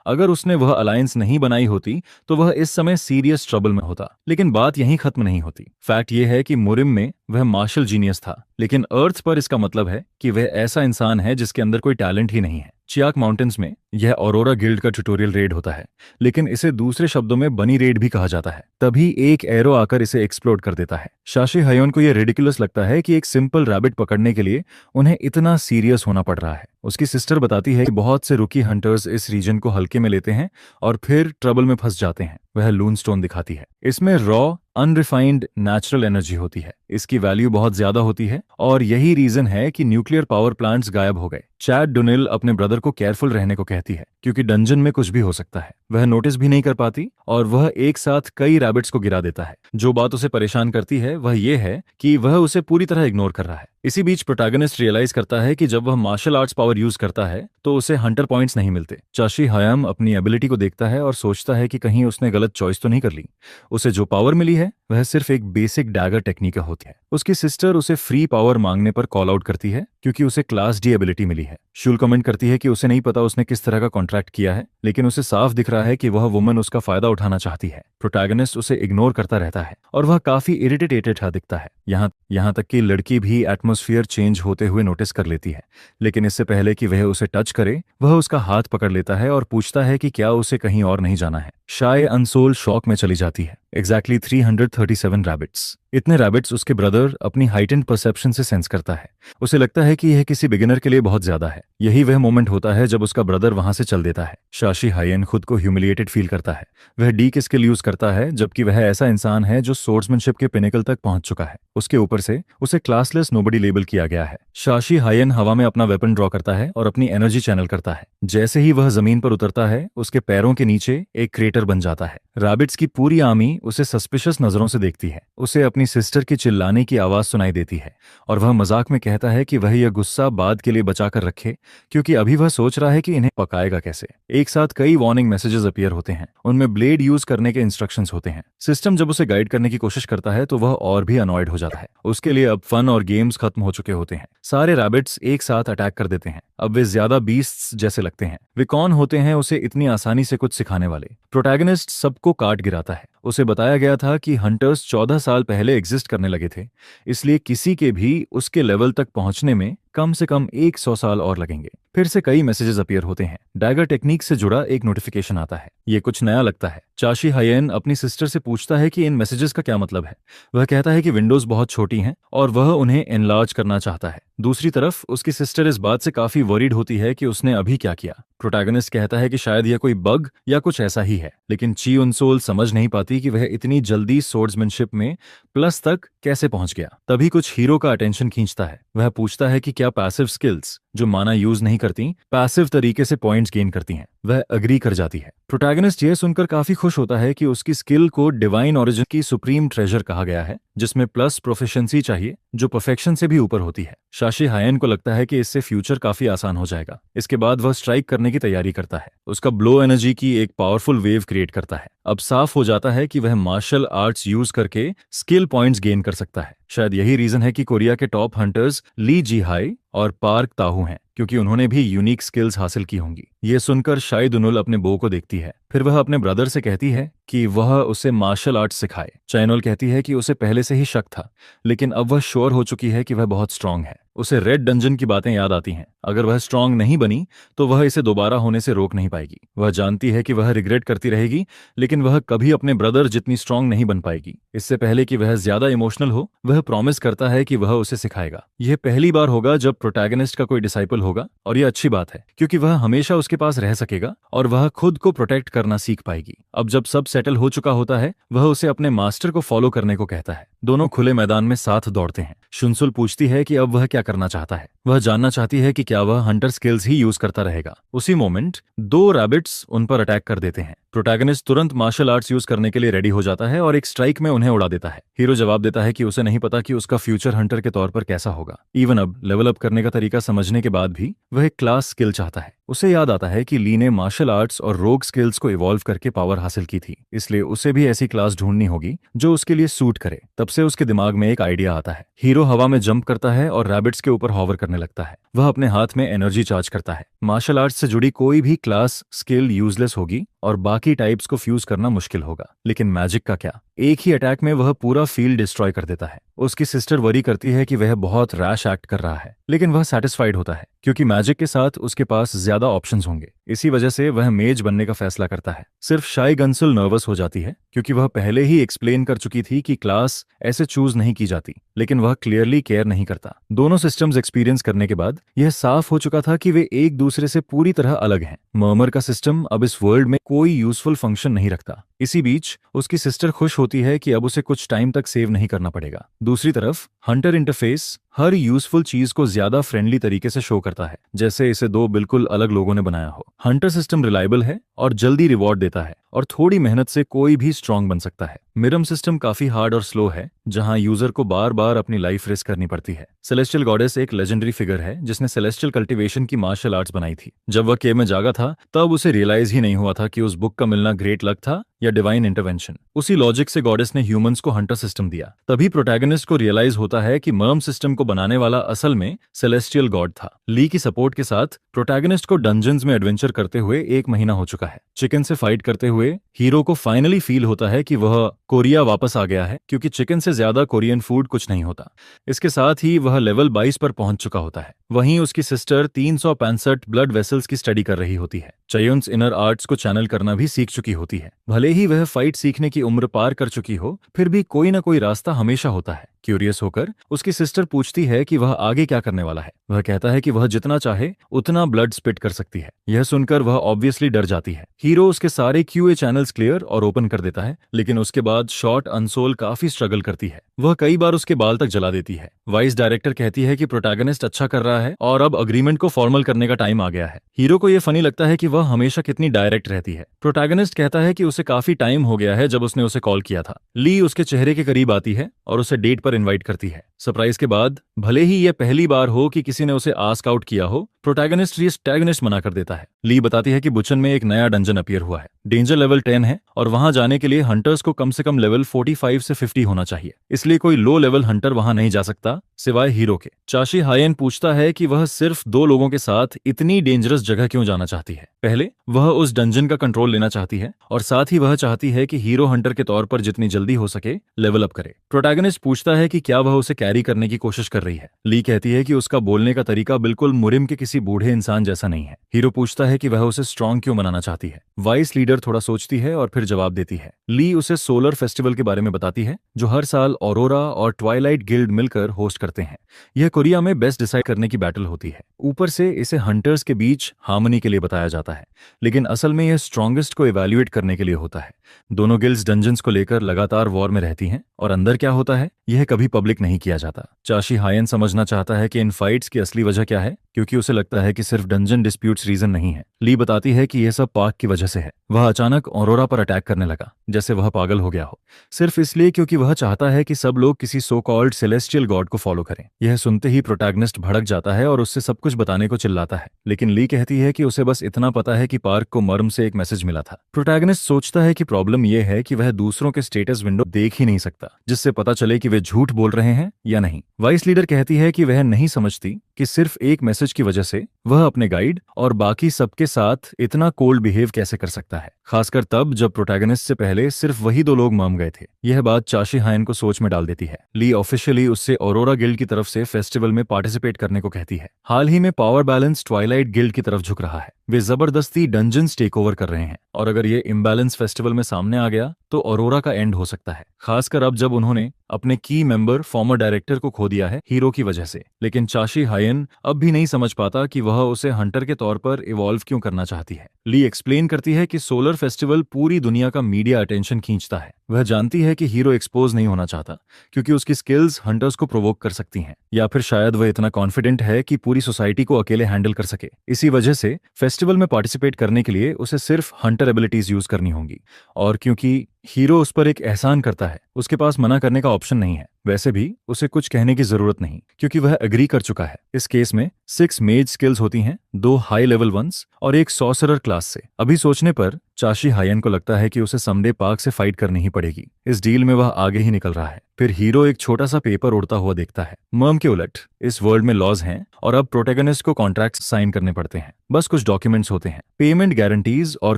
अगर उसने वह अलायंस नहीं बनाई होती तो वह इस समय सीरियस ट्रबल में होता। लेकिन बात यहीं खत्म नहीं होती। फैक्ट यह है कि मुरिम में वह मार्शल जीनियस था, लेकिन अर्थ पर इसका मतलब है कि वह ऐसा इंसान है जिसके अंदर कोई टैलेंट ही नहीं है। चियाक माउंटेन्स में यह ऑरोरा गिल्ड का ट्यूटोरियल रेड होता है, लेकिन इसे दूसरे शब्दों में बनी रेड भी कहा जाता है। तभी एक एरो आकर इसे एक्सप्लोड कर देता है। शाशी हयोन को यह रेडिकुलस लगता है कि एक सिंपल रैबिट पकड़ने के लिए उन्हें इतना सीरियस होना पड़ रहा है। उसकी सिस्टर बताती है कि बहुत से रुकी हंटर्स इस रीजन को हल्के में लेते हैं और फिर ट्रबल में फंस जाते हैं। वह लून स्टोन दिखाती है। इसमें रॉ अनरिफाइंड नेचुरल एनर्जी होती है। इसकी वैल्यू बहुत ज्यादा होती है, और यही रीजन है कि न्यूक्लियर पावर प्लांट्स गायब हो गए। चैड डोनिल अपने ब्रदर को केयरफुल रहने को कहती है, क्योंकि डंजन में कुछ भी हो सकता है। वह नोटिस भी नहीं कर पाती, और वह एक साथ कई रैबिट्स को गिरा देता है। जो बात उसे परेशान करती है वह यह है कि वह उसे पूरी तरह इग्नोर कर रहा है। इसी बीच प्रोटैगनिस्ट रियलाइज करता है कि जब वह मार्शल आर्ट्स पावर यूज करता है तो उसे हंटर पॉइंट्स नहीं मिलते। चाशी हयाम अपनी एबिलिटी को देखता है और सोचता है कि कहीं उसने गलत चॉइस तो नहीं कर ली। उसे जो पावर मिली है वह सिर्फ एक बेसिक डैगर टेक्निक होती है। उसकी सिस्टर उसे फ्री पावर मांगने पर कॉल आउट करती है, क्योंकि उसे क्लास डी एबिलिटी मिली है। शूल कमेंट करती है कि उसे नहीं पता उसने किस तरह का कॉन्ट्रैक्ट किया है, लेकिन उसे साफ दिख रहा है कि वह वुमन उसका फायदा उठाना चाहती है। प्रोटैगनिस्ट उसे इग्नोर करता रहता है और वह काफी इरिटेटेड दिखता है। यहाँ तक कि लड़की भी एटमॉस्फेयर चेंज होते हुए नोटिस कर लेती है, लेकिन इससे पहले कि वह उसे टच करे, वह उसका हाथ पकड़ लेता है और पूछता है कि क्या उसे कहीं और नहीं जाना है। शाय अनसोल शॉक में चली जाती है। Exactly 337 rabbits. इतने रैबिट्स उसके ब्रदर अपनी हाइटेंड परसेप्शन से सेंस करता है। उसे लगता है कि यह किसी बिगिनर के लिए बहुत ज्यादा है। यही वह मोमेंट होता है जब उसका ब्रदर वहां से चल देता है। शाशी हायन खुद को ह्यूमिलिएटेड फील करता है। वह डी के स्किल यूज करता है, जबकि वह ऐसा इंसान है जो सोर्ड्समैनशिप के पिनेकल तक पहुंच चुका है। उसके ऊपर से उसे क्लासलेस नोबडी लेबल किया गया है। शाशी हायन हवा में अपना वेपन ड्रॉ करता है और अपनी एनर्जी चैनल करता है। जैसे ही वह जमीन पर उतरता है, उसके पैरों के नीचे एक क्रेटर बन जाता है। रैबिट्स की पूरी आर्मी उसे सस्पिशियस नजरों से देखती है। उसे अपनी सिस्टर की चिल्लाने की आवाज सुनाई देती है, और वह मजाक में कहता है कि वह यह गुस्सा बाद के लिए बचा कर रखे, क्योंकि अभी वह सोच रहा है कि इन्हें पकाएगा कैसे। एक साथ कई वार्निंग मैसेजेस अपीयर होते हैं। उनमें ब्लेड यूज करने के इंस्ट्रक्शंस होते हैं। सिस्टम जब उसे गाइड करने की कोशिश करता है तो वह और भी अनॉयड हो जाता है। उसके लिए अब फन और गेम्स खत्म हो चुके होते हैं। सारे रैबिट्स एक साथ अटैक कर देते हैं। अब वे ज्यादा बीस्ट्स जैसे लगते हैं। वे कौन होते हैं उसे इतनी आसानी से कुछ सिखाने वाले? प्रोटैगनिस्ट सबको काट गिराता है। उसे बताया गया था कि हंटर्स 14 साल पहले एग्जिस्ट करने लगे थे, इसलिए किसी के भी उसके लेवल तक पहुंचने में कम से कम 100 साल और लगेंगे। फिर से कई मैसेजेस अपीयर होते हैं। डैगर टेक्निक से जुड़ा एक नोटिफिकेशन आता है। ये कुछ नया लगता है। चाशी हायन अपनी सिस्टर से पूछता है कि इन मैसेजेस का क्या मतलब है। वह कहता है कि विंडोज बहुत छोटी हैं और वह उन्हें एनलार्ज करना चाहता है। दूसरी तरफ उसकी सिस्टर इस बात से काफी वरीड होती है कि उसने अभी क्या किया। प्रोटैगनिस्ट कहता है कि शायद यह कोई बग या कुछ ऐसा ही है, लेकिन ची उनसोल समझ नहीं पाती कि वह इतनी जल्दी सोर्ड्समैनशिप में प्लस तक कैसे पहुंच गया। तभी कुछ हीरो का अटेंशन खींचता है। वह पूछता है कि क्या पैसिव स्किल्स जो माना यूज नहीं करती, पैसिव तरीके से पॉइंट्स गेन करती हैं। वह अग्री कर जाती है। प्रोटैगनिस्ट यह सुनकर काफी खुश होता है कि उसकी स्किल को डिवाइन ओरिजिन की सुप्रीम ट्रेजर कहा गया है, जिसमें प्लस प्रोफिशिएंसी चाहिए, जो परफेक्शन से भी ऊपर होती है। शाशी हायन को लगता है कि इससे फ्यूचर काफी आसान हो जाएगा। इसके बाद वह स्ट्राइक करने की तैयारी करता है। उसका ब्लो एनर्जी की एक पावरफुल वेव क्रिएट करता है। अब साफ हो जाता है कि वह मार्शल आर्ट्स यूज करके स्किल पॉइंट्स गेन कर सकता है। शायद यही रीजन है कि कोरिया के टॉप हंटर्स ली जी हाई और पार्क ताहू हैं, क्योंकि उन्होंने भी यूनिक स्किल्स हासिल की होंगी। ये सुनकर शाई दुनुल अपने बो को देखती है। फिर वह अपने ब्रदर से कहती है कि वह उसे मार्शल आर्ट्स सिखाए। चाइनोल कहती है कि उसे पहले से ही शक था, लेकिन अब वह श्योर हो चुकी है कि वह बहुत स्ट्रांग है। उसे रेड डंजन की बातें याद आती हैं। अगर वह स्ट्रांग नहीं बनी तो वह इसे दोबारा होने से रोक नहीं पाएगी। वह जानती है कि वह रिग्रेट करती रहेगी, लेकिन वह कभी अपने ब्रदर जितनी स्ट्रांग नहीं बन पाएगी। इससे पहले कि वह ज्यादा इमोशनल हो, वह प्रॉमिस करता है कि वह उसे सिखाएगा। यह पहली बार होगा जब प्रोटैगनिस्ट का कोई डिसाइपल होगा, और यह अच्छी बात है क्योंकि वह हमेशा उसके पास रह सकेगा और वह खुद को प्रोटेक्ट करना सीख पाएगी। अब जब सब सेटल हो चुका होता है, वह उसे अपने मास्टर को फॉलो करने को कहता है। दोनों खुले मैदान में साथ दौड़ते हैं। शुनसुल पूछती है कि अब वह क्या करना चाहता है। वह जानना चाहती है कि क्या वह हंटर स्किल्स ही यूज करता रहेगा। उसी मोमेंट 2 रैबिट्स उन पर अटैक कर देते हैं। प्रोटैगनिस्ट तुरंत मार्शल आर्ट्स यूज करने के लिए रेडी हो जाता है और एक स्ट्राइक में उन्हें उड़ा देता है। हीरो जवाब देता है कि उसे नहीं पता कि उसका फ्यूचर हंटर के तौर पर कैसा होगा। इवन अब लेवल अप करने का तरीका समझने के बाद भी वह एक क्लास स्किल चाहता है। उसे याद आता है कि ली ने मार्शल आर्ट्स और रोग स्किल्स को इवॉल्व करके पावर हासिल की थी, इसलिए उसे भी ऐसी क्लास ढूंढनी होगी जो उसके लिए सूट करे। तब से उसके दिमाग में एक आइडिया आता है। हीरो हवा में जंप करता है और रैबिट्स के ऊपर हॉवर करने लगता है। वह अपने हाथ में एनर्जी चार्ज करता है। मार्शल आर्ट्स से जुड़ी कोई भी क्लास स्किल यूजलेस होगी और बाकी टाइप्स को फ्यूज करना मुश्किल होगा। लेकिन मैजिक का क्या? एक ही अटैक में वह पूरा फील्ड डिस्ट्रॉय कर देता है। उसकी सिस्टर वरी करती है कि वह बहुत रैश एक्ट कर रहा है, लेकिन वह सेटिस्फाइड होता है क्योंकि मैजिक के साथ उसके पास ज्यादा ऑप्शंस होंगे। इसी वजह से वह मेज बनने का फैसला करता है। सिर्फ शाई गंसुल नर्वस हो जाती है क्योंकि वह पहले ही एक्सप्लेन कर चुकी थी कि क्लास ऐसे चूज नहीं की जाती, लेकिन वह क्लियरली केयर नहीं करता। दोनों सिस्टम्स एक्सपीरियंस करने के बाद यह साफ हो चुका था कि वे एक दूसरे से पूरी तरह अलग हैं। मर्मर का सिस्टम अब इस वर्ल्ड में कोई यूजफुल फंक्शन नहीं रखता। इसी बीच उसकी सिस्टर खुश होती है कि अब उसे कुछ टाइम तक सेव नहीं करना पड़ेगा। दूसरी तरफ हंटर इंटरफेस हर यूजफुल चीज को ज्यादा फ्रेंडली तरीके से शो करता है, जैसे इसे 2 बिल्कुल अलग लोगों ने बनाया हो। हंटर सिस्टम रिलायबल है और जल्दी रिवॉर्ड देता है, और थोड़ी मेहनत से कोई भी स्ट्रांग बन सकता है। मिरम सिस्टम काफी हार्ड और स्लो है, जहां यूजर को बार बार अपनी लाइफ रिस्क करनी पड़ती है। सेलेस्टियल गॉडेस एक लेजेंडरी फिगर है जिसने सेलेस्टियल कल्टीवेशन की मार्शल आर्ट्स बनाई थी। जब वह केव में जागा था तब उसे रियलाइज ही नहीं हुआ था कि उस बुक का मिलना ग्रेट लक था या डिवाइन इंटरवेंशन। उसी लॉजिक से गॉडेस ने ह्यूमंस को हंटर सिस्टम दिया। तभी प्रोटैगनिस्ट को रियलाइज होता है कि मर्म सिस्टम को बनाने वाला असल में सेलेस्टियल गॉड था। ली की सपोर्ट के साथ प्रोटैगनिस्ट को डंजन्स में एडवेंचर करते हुए 1 महीना हो चुका है। चिकन से फाइट करते हुए हीरो को फाइनली फील होता है कि वह कोरिया वापस आ गया है, क्योंकि चिकन से ज्यादा कोरियन फूड कुछ नहीं होता। इसके साथ ही वह लेवल 22 पर पहुंच चुका होता है। वहीं उसकी सिस्टर 365 ब्लड वेसल्स की स्टडी कर रही होती है। चयुन्स इनर आर्ट्स को चैनल करना भी सीख चुकी होती है। भले ही वह फाइट सीखने की उम्र पार कर चुकी हो, फिर भी कोई ना कोई रास्ता हमेशा होता है। क्यूरियस होकर उसकी सिस्टर पूछती है कि वह आगे क्या करने वाला है। वह कहता है कि वह जितना चाहे उतना ब्लड स्पिट कर सकती है। यह सुनकर वह ऑब्वियसली डर जाती है। हीरो उसके सारे क्यूए चैनल्स क्लियर और ओपन कर देता है, लेकिन उसके बाद शॉर्ट अनसोल काफी स्ट्रगल करती है। वह कई बार उसके बाल तक जला देती है। वाइस डायरेक्टर कहती है कि प्रोटैगनिस्ट अच्छा कर रहा है और अब अग्रीमेंट को फॉर्मल करने का टाइम आ गया है। हीरो को यह फनी लगता है कि वह हमेशा कितनी डायरेक्ट रहती है। प्रोटैगनिस्ट कहता है कि उसे काफी टाइम हो गया है जब उसने उसे कॉल किया था। ली उसके चेहरे के करीब आती है और उसे डेट पर इनवाइट करती है। सरप्राइज के बाद भले ही यह पहली बार हो कि किसी ने उसे आस्क आउट किया हो, प्रोटैगनिस्ट ये स्टैगनिस्ट मना कर देता है। ली बताती है कि बुचन में एक नया डंजन अपीयर हुआ है। डेंजर लेवल 10 है और वहां जाने के लिए हंटर्स को कम से कम लेवल 45 से 50 होना चाहिए, इसलिए कोई लो लेवल हंटर वहां नहीं जा सकता सिवाय हीरो के। चाशी हायन पूछता है कि वह सिर्फ 2 लोगों के साथ इतनी डेंजरस जगह क्यों जाना चाहती है। पहले वह उस डंजन का कंट्रोल लेना चाहती है और साथ ही वह चाहती है कि हीरो हंटर के तौर पर जितनी जल्दी हो सके लेवल अप करे। प्रोटैगनिस्ट पूछता है कि क्या वह उसे कैरी करने की कोशिश कर रही है। ली कहती है कि उसका बोलने का तरीका बिल्कुल मुरिम के किसी बूढ़े इंसान जैसा नहीं है। हीरो पूछता है कि वह उसे स्ट्रांग क्यों बनाना चाहती है। वाइस लीडर थोड़ा सोचती है और फिर जवाब देती है। ली उसे सोलर फेस्टिवल के बारे में बताती है जो हर साल ऑरोरा और ट्वाइलाइट गिल्ड मिलकर होस्ट करते हैं। यह कोरिया में बेस्ट डिसाइड करने की बैटल होती है। ऊपर से इसे हंटर्स के बीच हार्मनी के लिए बताया जाता है, लेकिन असल में यह स्ट्रॉन्गेस्ट को इवैल्यूएट करने के लिए होता है। दोनों गिल्ड्स डंजन्स को लेकर लगातार वॉर में रहती हैं और अंदर क्या होता है यह कभी पब्लिक नहीं किया जाता। चाशी हायन समझना चाहता है कि इन फाइट्स की असली वजह क्या है, क्योंकि उसे लगता है कि सिर्फ डंजन डिस्प्यूट्स रीजन नहीं है। ली बताती है कि यह सब पार्क की वजह से है। वह अचानक ऑरोरा पर अटैक करने लगा जैसे वह पागल हो गया हो, सिर्फ इसलिए क्योंकि वह चाहता है कि सब लोग किसी सो कॉल्ड सेलेस्टियल गॉड को फॉलो करें। यह सुनते ही प्रोटैगनिस्ट भड़क जाता है और उससे सब कुछ बताने को चिल्लाता है, लेकिन ली कहती है कि उसे बस इतना पता है कि पार्क को मर्म से एक मैसेज मिला था। प्रोटैगनिस्ट सोचता है कि प्रॉब्लम यह है कि वह दूसरों के स्टेटस विंडो देख ही नहीं सकता, जिससे पता चले कि वे झूठ बोल रहे हैं या नहीं। वाइस लीडर कहती है कि वह नहीं समझती कि सिर्फ एक मैसेज की वजह से वह अपने गाइड और बाकी सबके साथ इतना कोल्ड बिहेव कैसे कर सकता है, खासकर तब जब प्रोटैगनिस्ट से पहले सिर्फ वही दो लोग मर गए थे। यह बात चाशी हायन को सोच में डाल देती है। ली ऑफिशियली उससे ऑरोरा गिल्ड की तरफ से फेस्टिवल में पार्टिसिपेट करने को कहती है। हाल ही में पावर बैलेंस ट्वाइलाइट गिल्ड की तरफ झुक रहा है। वे जबरदस्ती डंजन्स टेक ओवर कर रहे हैं और अगर ये इम्बैलेंस फेस्टिवल में सामने आ गया तो ऑरोरा का एंड हो सकता है, खासकर अब जब उन्होंने अपने की मेंबर फॉर्मर डायरेक्टर को खो दिया है हीरो की वजह से। लेकिन चाशी हायन अब भी नहीं समझ पाता कि वह उसे हंटर के तौर पर इवॉल्व क्यों करना चाहती है। ली एक्सप्लेन करती है कि सोलर फेस्टिवल पूरी दुनिया का मीडिया अटेंशन खींचता है। वह जानती है कि हीरो एक्सपोज नहीं होना चाहता क्योंकि उसकी स्किल्स हंटर्स को प्रोवोक कर सकती हैं, या फिर शायद वह इतना कॉन्फिडेंट है कि पूरी सोसाइटी को अकेले हैंडल कर सके। इसी वजह से फेस्टिवल में पार्टिसिपेट करने के लिए उसे सिर्फ हंटर एबिलिटीज यूज करनी होंगी, और क्योंकि हीरो उस पर एक एहसान करता है उसके पास मना करने का ऑप्शन नहीं है। वैसे भी उसे कुछ कहने की जरूरत नहीं क्योंकि वह एग्री कर चुका है। इस केस में 6 मेज स्किल्स होती हैं, 2 हाई लेवल वंस और एक सॉर्सरर क्लास से। अभी सोचने पर चाशी हायन को लगता है कि उसे समडे पार्क से फाइट करनी ही पड़ेगी। इस डील में वह आगे ही निकल रहा है। फिर हीरो एक छोटा सा पेपर उड़ता हुआ देखता है। मर्म के उलट इस वर्ल्ड में लॉज हैं और अब प्रोटैगनिस्ट को कॉन्ट्रैक्ट्स साइन करने पड़ते हैं। बस कुछ डॉक्यूमेंट्स होते हैं, पेमेंट गारंटीज और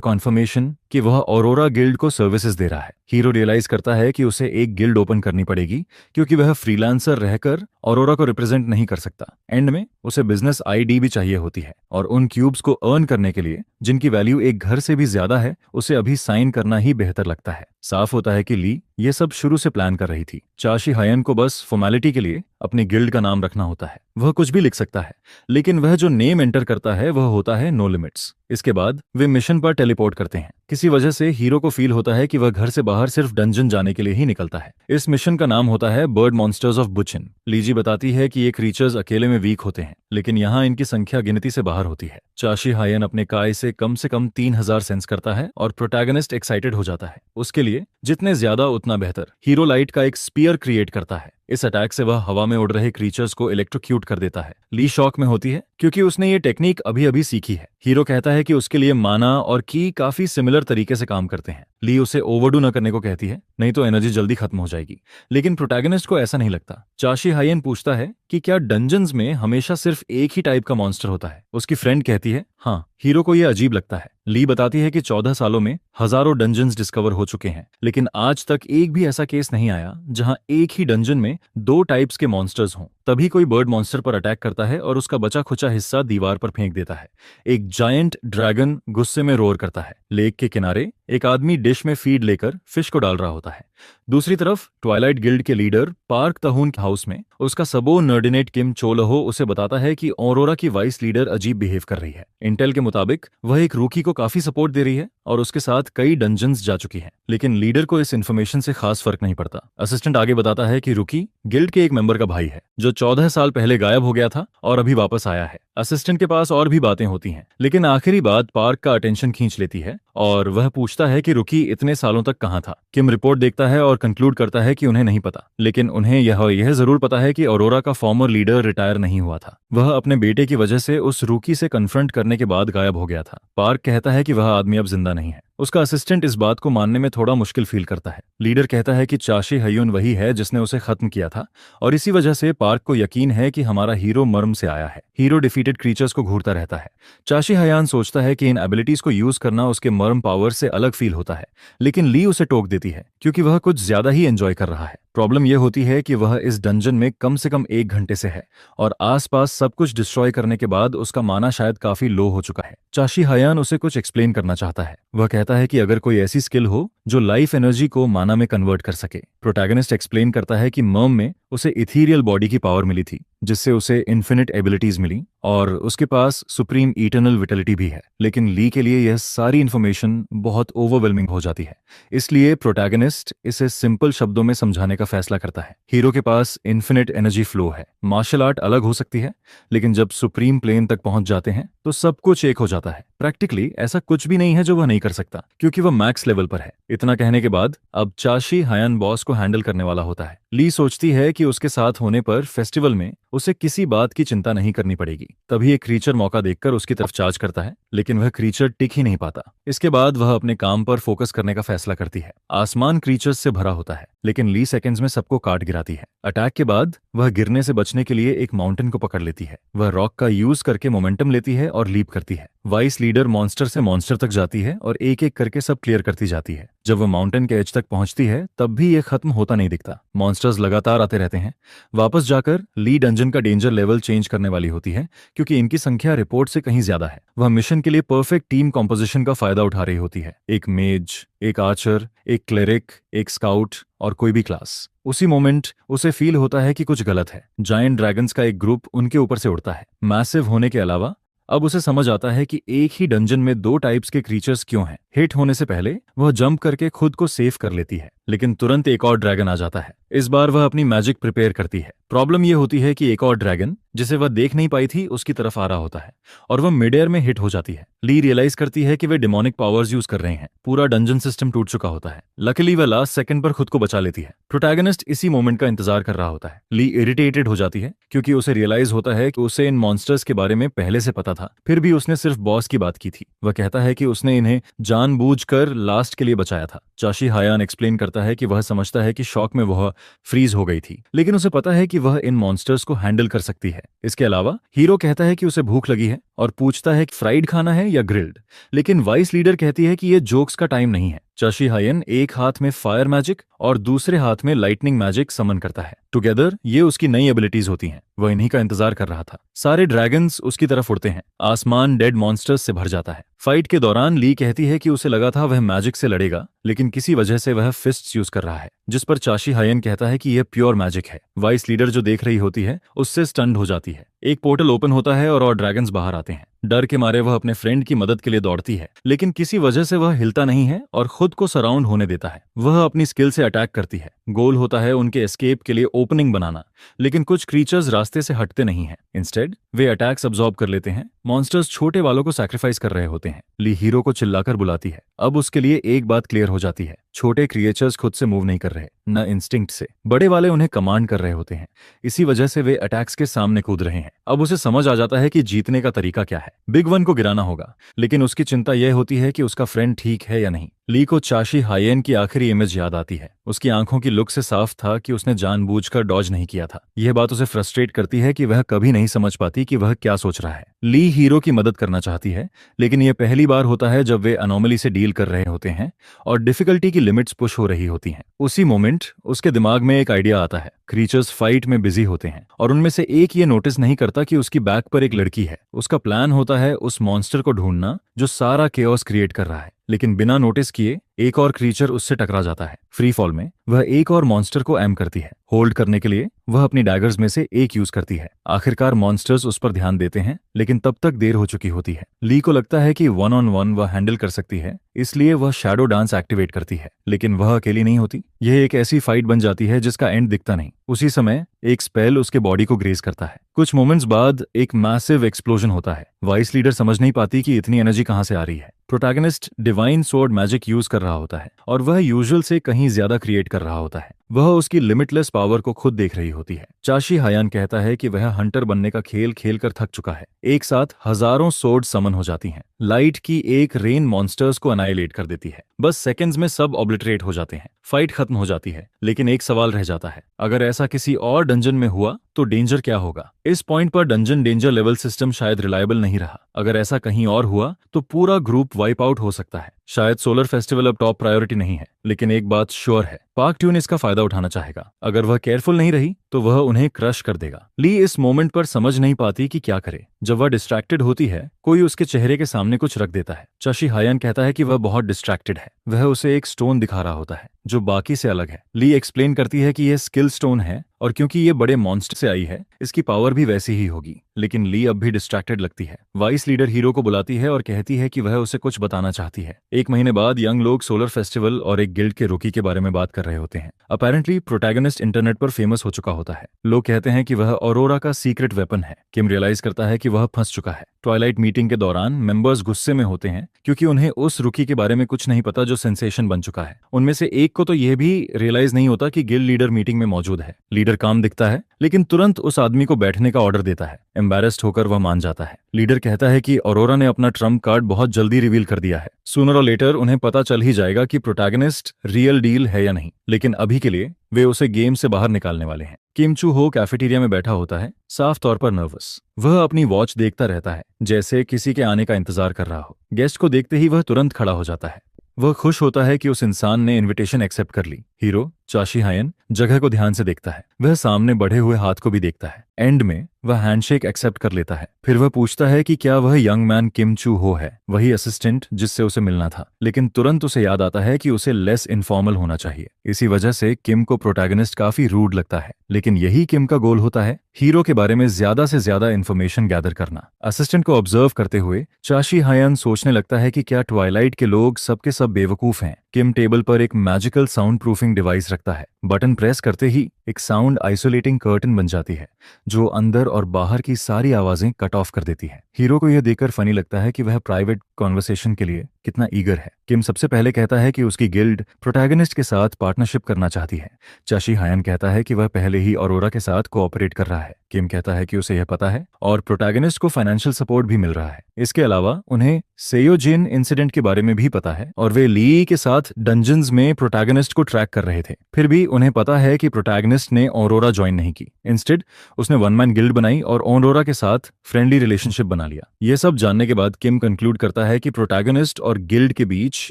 कॉन्फर्मेशन कि वह ऑरोरा गिल्ड को सर्विसेज दे रहा है। हीरो रियलाइज करता है कि उसे एक गिल्ड ओपन करनी पड़ेगी क्योंकि वह फ्रीलांसर रहकर ऑरोरा को रिप्रेजेंट नहीं कर सकता। एंड में उसे बिजनेस आईडी भी चाहिए होती है और उन क्यूब्स को अर्न करने के लिए, जिनकी वैल्यू एक घर से भी ज्यादा है, उसे अभी साइन करना ही बेहतर लगता है। साफ होता है कि ली ये सब शुरू से प्लान कर रही थी। चाशी हायन को बस फॉर्मेलिटी के लिए अपनी गिल्ड का नाम रखना होता है। वह कुछ भी लिख सकता है, लेकिन वह जो नेम एंटर करता है वह होता है नो लिमिट्स। इसके बाद वे मिशन पर टेलीपोर्ट करते हैं। किसी वजह से हीरो को फील होता है कि वह घर से बाहर सिर्फ डंजन जाने के लिए ही निकलता है। इस मिशन का नाम होता है बर्ड मॉन्स्टर्स ऑफ बुचिन। लीजी बताती है कि ये क्रीचर्स अकेले में वीक होते हैं, लेकिन यहाँ इनकी संख्या गिनती से बाहर होती है। चाशी हायन अपने काय से कम 3000 सेंस करता है और प्रोटैगनिस्ट एक्साइटेड हो जाता है। उसके लिए जितने ज्यादा उतना बेहतर। हीरो लाइट का एक स्पीयर क्रिएट करता है। इस अटैक से वह हवा में उड़ रहे क्रीचर्स को इलेक्ट्रोक्यूट कर देता है। ली शॉक में होती है क्योंकि उसने ये टेक्निक अभी अभी सीखी है। हीरो कहता है कि उसके लिए माना और की काफी सिमिलर तरीके से काम करते हैं। ली उसे ओवरडू न करने को कहती है, नहीं तो एनर्जी जल्दी खत्म हो जाएगी, लेकिन प्रोटैगनिस्ट को ऐसा नहीं लगता। चाशी हायन पूछता है कि क्या डंजन्स में हमेशा सिर्फ एक ही टाइप का मॉन्स्टर होता है। उसकी फ्रेंड कहती है हाँ। हीरो को यह अजीब लगता है। ली बताती है कि 14 सालों में हजारों डंजन्स डिस्कवर हो चुके हैं, लेकिन आज तक एक भी ऐसा केस नहीं आया जहां एक ही डंजन में 2 टाइप्स के मॉन्स्टर्स हों। तभी कोई बर्ड मॉन्स्टर पर अटैक करता है और उसका बचा खुचा हिस्सा दीवार पर फेंक देता है। एक जायंट ड्रैगन गुस्से में रोर करता है। लेक के किनारे एक आदमी डिश में फीड लेकर फिश को डाल रहा होता है। दूसरी तरफ ट्वाइलाइट गिल्ड के लीडर पार्क तहून के हाउस में उसका सबो नर्डिनेट किम चोलहो उसे बताता है कि ऑरोरा की वाइस लीडर अजीब बिहेव कर रही है। इंटेल के मुताबिक वह एक रूकी को काफी सपोर्ट दे रही है और उसके साथ कई डंजन्स जा चुकी है, लेकिन लीडर को इस इन्फॉर्मेशन से खास फर्क नहीं पड़ता। असिस्टेंट आगे बताता है कि रूकी गिल्ड के एक मेंबर का भाई है जो 14 साल पहले गायब हो गया था और अभी वापस आया है। असिस्टेंट के पास और भी बातें होती हैं, लेकिन आखिरी बात पार्क का अटेंशन खींच लेती है और वह पूछता है कि रुकी इतने सालों तक कहां था। किम रिपोर्ट देखता है और कंक्लूड करता है कि उन्हें नहीं पता, लेकिन उन्हें यह जरूर पता है कि ऑरोरा का फॉर्मर लीडर रिटायर नहीं हुआ था। वह अपने बेटे की वजह से उस रूकी से कन्फ्रंट करने के बाद गायब हो गया था। पार्क कहता है कि वह आदमी अब जिंदा नहीं है। उसका असिस्टेंट इस बात को मानने में थोड़ा मुश्किल फील करता है। लीडर कहता है कि चाशी हयून वही है जिसने उसे खत्म किया था और इसी वजह से पार्क को यकीन है कि हमारा हीरो मर्म से आया है। हीरो डिफीटेड क्रीचर्स को घूरता रहता है। चाशी हयान सोचता है कि इन एबिलिटीज को यूज करना उसके मर्म पावर से अलग फील होता है, लेकिन ली उसे टोक देती है क्योंकि वह कुछ ज्यादा ही एंजॉय कर रहा है। प्रॉब्लम यह होती है कि वह इस डंजन में कम से कम 1 घंटे से है और आसपास सब कुछ डिस्ट्रॉय करने के बाद उसका माना शायद काफी लो हो चुका है। चाशी हयान उसे कुछ एक्सप्लेन करना चाहता है। वह कहता है कि अगर कोई ऐसी स्किल हो जो लाइफ एनर्जी को माना में कन्वर्ट कर सके। प्रोटैगनिस्ट एक्सप्लेन करता है कि मर्म में उसे इथीरियल बॉडी की पावर मिली थी जिससे उसे इन्फिनिट एबिलिटीज मिली और उसके पास सुप्रीम इटर्नल विटलिटी भी है, लेकिन ली के लिए यह सारी इंफॉर्मेशन बहुत ओवरवेलमिंग हो जाती है। इसलिए प्रोटैगनिस्ट इसे सिंपल शब्दों में समझाने का फैसला करता है। हीरो के पास इन्फिनिट एनर्जी फ्लो है। मार्शल आर्ट अलग हो सकती है, लेकिन जब सुप्रीम प्लेन तक पहुंच जाते हैं तो सब कुछ एक हो जाता है। प्रैक्टिकली ऐसा कुछ भी नहीं है जो वह नहीं कर सकता क्योंकि वह मैक्स लेवल पर है। इतना कहने के बाद अब चाशी हयान बॉस को हैंडल करने वाला होता है। ली सोचती है कि उसके साथ होने पर फेस्टिवल में उसे किसी बात की चिंता नहीं करनी पड़ेगी। तभी एक क्रीचर मौका देखकर उसकी तरफ चार्ज करता है, लेकिन वह क्रीचर टिक ही नहीं पाता। इसके बाद वह अपने काम पर फोकस करने का फैसला करती है। आसमान क्रीचर्स से भरा होता है, लेकिन ली सेकंड्स में सबको काट गिराती है। अटैक के बाद वह गिरने से बचने के लिए एक माउंटेन को पकड़ लेती है। वह रॉक का यूज करके मोमेंटम लेती है और लीप करती है। वाइस लीडर मॉन्स्टर से मॉन्स्टर तक जाती है और एक एक करके सब क्लियर करती जाती है। जब वह माउंटेन के एज तक पहुंचती है तब भी ये खत्म होता नहीं दिखता। मॉन्स्टर्स लगातार आते रहते हैं। वापस जाकर ली डंजन का डेंजर लेवल चेंज करने वाली होती है, क्योंकि इनकी संख्या रिपोर्ट से कहीं ज्यादा है। वह मिशन के लिए परफेक्ट टीम कॉम्पोजिशन का फायदा उठा रही होती है। एक मेज, एक आर्चर, एक क्लेरिक, एक स्काउट और कोई भी क्लास। उसी मोमेंट उसे फील होता है कि कुछ गलत है। जायंट ड्रैगन्स का एक ग्रुप उनके ऊपर से उड़ता है। मैसिव होने के अलावा अब उसे समझ आता है कि एक ही डंजन में दो टाइप्स के क्रीचर्स क्यों हैं। हिट होने से पहले वह जंप करके खुद को सेव कर लेती है, लेकिन तुरंत एक और ड्रैगन आ जाता है। इस बार वह अपनी मैजिक प्रिपेयर करती है। प्रॉब्लम यह होती है कि एक और ड्रैगन जिसे वह देख नहीं पाई थी उसकी तरफ आ रहा होता है और वह मिड एयर में हिट हो जाती है। ली रियलाइज करती है कि वे डिमोनिक पावर्स यूज कर रहे हैं। पूरा डंजन सिस्टम टूट चुका होता है। लकीली वह लास्ट सेकंड पर खुद को बचा लेती है। प्रोटैगनिस्ट इसी मोमेंट का इंतजार कर रहा होता है। ली इरिटेटेड हो जाती है क्योंकि उसे रियलाइज होता है कि उसे इन मॉन्स्टर्स के बारे में पहले से पता था, फिर भी उसने सिर्फ बॉस की बात की थी। वह कहता है कि उसने इन्हें जानबूझकर लास्ट के लिए बचाया था। चाशी हायान एक्सप्लेन करता है कि वह समझता है कि शॉक में वह फ्रीज हो गई थी, लेकिन उसे पता है कि वह इन मॉन्स्टर्स को हैंडल कर सकती है। इसके अलावा हीरो कहता है कि उसे भूख लगी है और पूछता है कि फ्राइड खाना है या ग्रिल्ड, लेकिन वाइस लीडर कहती है कि यह जोक्स का टाइम नहीं है। चाशी हायन एक हाथ में फायर मैजिक और दूसरे हाथ में लाइटनिंग मैजिक समन करता है। टुगेदर ये उसकी नई एबिलिटीज होती हैं। वह इन्हीं का इंतजार कर रहा था। सारे ड्रैगन्स उसकी तरफ उड़ते हैं। आसमान डेड मॉन्स्टर्स से भर जाता है। फाइट के दौरान ली कहती है कि उसे लगा था वह मैजिक से लड़ेगा, लेकिन किसी वजह से वह फिस्ट्स यूज कर रहा है, जिस पर चाशी हायन कहता है कि यह प्योर मैजिक है। वाइस लीडर जो देख रही होती है उससे स्टन्ड हो जाती है। एक पोर्टल ओपन होता है और ड्रैगन्स बाहर आते हैं। डर के मारे वह अपने फ्रेंड की मदद के लिए दौड़ती है, लेकिन किसी वजह से वह हिलता नहीं है और खुद को सराउंड होने देता है। वह अपनी स्किल से अटैक करती है। गोल होता है उनके एस्केप के लिए ओपनिंग बनाना, लेकिन कुछ क्रीचर्स रास्ते से हटते नहीं हैं। इंस्टेड वे अटैक्स अब्सॉर्ब कर लेते हैं। मॉन्स्टर्स छोटे वालों को सैक्रिफाइस कर रहे होते हैं। ली हीरो को चिल्लाकर बुलाती है। अब उसके लिए एक बात क्लियर हो जाती है, छोटे क्रिएचर्स खुद से मूव नहीं कर रहे, न इंस्टिंक्ट से। बड़े वाले उन्हें कमांड कर रहे होते हैं। इसी वजह से वे अटैक्स के सामने कूद रहे हैं। अब उसे समझ आ जाता है कि जीतने का तरीका क्या है। बिग वन को गिराना होगा, लेकिन उसकी चिंता यह होती है कि उसका फ्रेंड ठीक है या नहीं। ली को चाशी हायेन की आखिरी इमेज याद आती है। उसकी आंखों की लुक से साफ था कि उसने जानबूझकर डॉज नहीं किया था। यह बात उसे फ्रस्ट्रेट करती है कि वह कभी नहीं समझ पाती कि वह क्या सोच रहा है। ली हीरो की मदद करना चाहती है, लेकिन यह पहली बार होता है जब वे अनोमली से डील कर रहे होते हैं और डिफिकल्टी की लिमिट्स पुश हो रही होती हैं। उसी मोमेंट उसके दिमाग में एक आइडिया आता है। क्रीचर्स फाइट में बिजी होते हैं और उनमें से एक ये नोटिस नहीं करता कि उसकी बैक पर एक लड़की है। उसका प्लान होता है उस मॉन्स्टर को ढूंढना जो सारा केओस क्रिएट कर रहा है, लेकिन बिना नोटिस किए एक और क्रीचर उससे टकरा जाता है। फ्री फॉल में वह एक और मॉन्स्टर को एम करती है। होल्ड करने के लिए वह अपनी डैगर्स में से एक यूज करती है। आखिरकार मॉन्स्टर्स उस पर ध्यान देते हैं, लेकिन तब तक देर हो चुकी होती है। ली को लगता है कि 1-on-1 वह हैंडल कर सकती है, इसलिए वह शैडो डांस एक्टिवेट करती है, लेकिन वह अकेली नहीं होती। यह एक ऐसी फाइट बन जाती है जिसका एंड दिखता नहीं। उसी समय एक स्पेल उसके बॉडी को ग्रेज करता है। कुछ मोमेंट्स बाद एक मैसिव एक्सप्लोजन होता है। वाइस लीडर समझ नहीं पाती कि इतनी एनर्जी कहां से आ रही है। Protagonist divine sword magic use कर रहा होता है और वह यूजुअल से कहीं ज्यादा क्रिएट कर रहा होता है। वह उसकी लिमिटलेस पावर को खुद देख रही होती है। चाशी हायान कहता है कि वह हंटर बनने का खेल खेल कर थक चुका है। एक साथ हजारों सोर्ड समन हो जाती हैं। लाइट की एक रेन मॉन्स्टर्स को अनाइलेट कर देती है। बस सेकंड्स में सब ऑब्लिटरेट हो जाते हैं। फाइट खत्म हो जाती है, लेकिन एक सवाल रह जाता है, अगर ऐसा किसी और डंजन में हुआ तो डेंजर क्या होगा? इस पॉइंट पर डंजन डेंजर लेवल सिस्टम शायद रिलायबल नहीं रहा। अगर ऐसा कहीं और हुआ तो पूरा ग्रुप वाइप आउट हो सकता है। शायद सोलर फेस्टिवल अब टॉप प्रायोरिटी नहीं है, लेकिन एक बात श्योर है, पार्क ट्यून इसका फायदा उठाना चाहेगा। अगर वह केयरफुल नहीं रही तो वह उन्हें क्रश कर देगा। ली इस मोमेंट पर समझ नहीं पाती कि क्या करे। जब वह डिस्ट्रैक्टेड होती है, कोई उसके चेहरे के सामने कुछ रख देता है। चाशी हायान कहता है कि वह बहुत डिस्ट्रैक्टेड है। वह उसे एक स्टोन दिखा रहा होता है जो बाकी से अलग है। ली एक्सप्लेन करती है कि यह स्किल स्टोन है और क्योंकि ये बड़े मॉन्स्टर से आई है इसकी पावर भी वैसी ही होगी। लेकिन ली अब भी डिस्ट्रैक्टेड लगती है। वाइस लीडर हीरो को बुलाती है और कहती है कि वह उसे कुछ बताना चाहती है। एक महीने बाद यंग लोग सोलर फेस्टिवल और एक गिल्ड के रुकी के बारे में बात कर रहे होते हैं। अपेरेंटली प्रोटैगनिस्ट इंटरनेट पर फेमस हो चुका होता है। लोग कहते हैं कि वह ऑरोरा का सीक्रेट वेपन है। किम रियलाइज करता है कि वह फंस चुका है। ट्वाइलाइट मीटिंग के दौरान मेंबर्स गुस्से में होते हैं क्योंकि उन्हें उस रुकी के बारे में कुछ नहीं पता जो सेंसेशन बन चुका है। उनमें से एक को तो यह भी रियलाइज नहीं होता कि गिल्ड लीडर मीटिंग में मौजूद है। लीडर काम दिखता है लेकिन तुरंत उस आदमी को बैठने का ऑर्डर देता है। एम्बैरेस्ड होकर वह मान जाता है। लीडर कहता है कि ऑरोरा ने अपना ट्रम्प कार्ड बहुत जल्दी रिवील कर दिया है। सूनर और लेटर उन्हें पता चल ही जाएगा कि प्रोटैगनिस्ट रियल डील है या नहीं, लेकिन अभी के लिए वे उसे गेम से बाहर निकालने वाले हैं। किम चू हो कैफेटेरिया में बैठा होता है, साफ तौर पर नर्वस। वह अपनी वॉच देखता रहता है जैसे किसी के आने का इंतजार कर रहा हो। गेस्ट को देखते ही वह तुरंत खड़ा हो जाता है। वह खुश होता है कि उस इंसान ने इनविटेशन एक्सेप्ट कर ली। हीरो चाशी हायन जगह को ध्यान से देखता है। वह सामने बढ़े हुए हाथ को भी देखता है। एंड में वह हैंडशेक एक्सेप्ट कर लेता है। फिर वह पूछता है कि क्या वह यंग मैन किम चू हो है, वही असिस्टेंट जिससे उसे मिलना था। लेकिन तुरंत उसे याद आता है कि उसे लेस इनफॉर्मल होना चाहिए। इसी वजह से किम को प्रोटैगनिस्ट काफी रूड लगता है। लेकिन यही किम का गोल होता है, हीरो के बारे में ज्यादा से ज्यादा इन्फॉर्मेशन गैदर करना। असिस्टेंट को ऑब्जर्व करते हुए चाशी हायन सोचने लगता है कि क्या ट्वाइलाइट के लोग सबके सब बेवकूफ हैं। किम टेबल पर एक मैजिकल साउंड प्रूफिंग डिवाइस रखता है। बटन प्रेस करते ही एक साउंड आइसोलेटिंग कर्टन बन जाती है जो अंदर और बाहर की सारी आवाजें कट ऑफ कर देती है। हीरो को यह देखकर फनी लगता है कि वह प्राइवेट कॉन्वर्सेशन के लिए कितना ईगर है। किम सबसे पहले कहता है कि उसकी गिल्ड प्रोटैगनिस्ट के साथ पार्टनरशिप करना चाहती है। चाशी हायन कहता है कि वह पहले ही ऑरोरा के साथ कोऑपरेट कर रहा है। किम कहता है कि उसे यह पता है और प्रोटैगनिस्ट को फाइनेंशियल सपोर्ट भी मिल रहा है। इसके अलावा उन्हें सेयोजिन इंसिडेंट के बारे में भी पता है और वे ली के साथ डंजन्स में प्रोटैगनिस्ट को ट्रैक कर रहे थे। फिर भी उन्हें पता है कि प्रोटैगनिस्ट ने ऑरोरा ज्वाइन नहीं की। इंस्टेड उसने वन मैन गिल्ड बनाई और ऑरोरा के साथ फ्रेंडली रिलेशनशिप बना लिया। यह सब जानने के बाद किम कंक्लूड करता है कि प्रोटैगनिस्ट और गिल्ड के बीच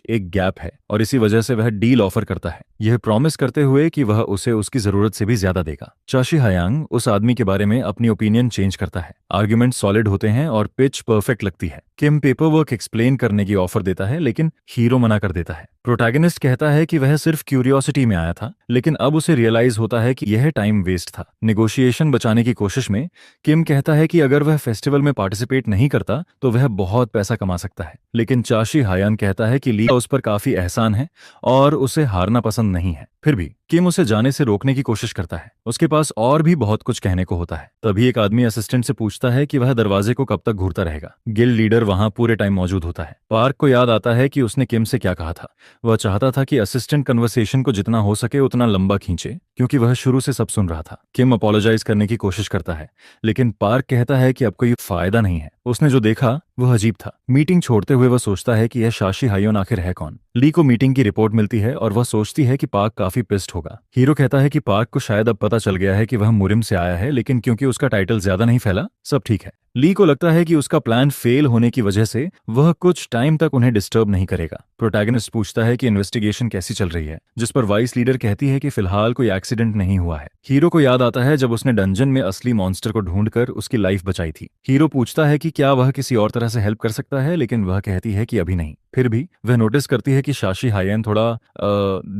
एक गैप है और इसी वजह से वह डील ऑफर करता है, यह प्रॉमिस करते हुए कि वह उसे उसकी जरूरत से भी ज्यादा देगा। चाशी हायांग उस आदमी के बारे में अपनी ओपिनियन चेंज करता है। आर्ग्यूमेंट सॉलिड होते हैं और पिच परफेक्ट लगती है। किम पेपर वर्क एक्सप्लेन करने की ऑफर देता है लेकिन हीरो मना कर देता है। प्रोटैगनिस्ट कहता है कि वह सिर्फ क्यूरियोसिटी में आया था, लेकिन अब उसे रियलाइज होता है कि यह टाइम वेस्ट था। नेगोशिएशन बचाने की कोशिश में किम कहता है कि अगर वह फेस्टिवल में पार्टिसिपेट नहीं करता तो वह बहुत पैसा कमा सकता है। लेकिन चाशी हायान कहता है कि ली उस पर काफी एहसान है और उसे हारना पसंद नहीं है। फिर भी किम उसे जाने से रोकने की कोशिश करता है। उसके पास और भी बहुत कुछ कहने को होता है। तभी एक आदमी असिस्टेंट से पूछता है कि वह दरवाजे को कब तक घूरता रहेगा। गिल्ड लीडर वहां पूरे टाइम मौजूद होता है। पार्क को याद आता है कि उसने किम से क्या कहा था। वह चाहता था कि असिस्टेंट कन्वर्सेशन को जितना हो सके उतना लंबा खींचे क्योंकि वह शुरू से सब सुन रहा था। किम अपोलोजाइज करने की कोशिश करता है लेकिन पार्क कहता है कि अब कोई फायदा नहीं है। उसने जो देखा वह अजीब था। मीटिंग छोड़ते हुए वह सोचता है कि यह शाशी हायोन आखिर है कौन। ली को मीटिंग की रिपोर्ट मिलती है और वह सोचती है कि पार्क काफी पिस्ड होगा। हीरो कहता है कि पार्क को शायद अब पता चल गया है कि वह मुरिम से आया है, लेकिन क्योंकि उसका टाइटल ज्यादा नहीं फैला सब ठीक है। ली को लगता है कि उसका प्लान फेल होने की वजह से वह कुछ टाइम तक उन्हें डिस्टर्ब नहीं करेगा। प्रोटैगनिस्ट पूछता है कि इन्वेस्टिगेशन कैसी चल रही है, जिस पर वाइस लीडर कहती है कि फिलहाल कोई एक्सीडेंट नहीं हुआ है। हीरो को याद आता है जब उसने डंजन में असली मॉन्स्टर को ढूंढकर उसकी लाइफ बचाई थी। हीरो पूछता है कि क्या वह किसी और तरह से हेल्प कर सकता है, लेकिन वह कहती है कि अभी नहीं। फिर भी वह नोटिस करती है कि शाशी हायन थोड़ा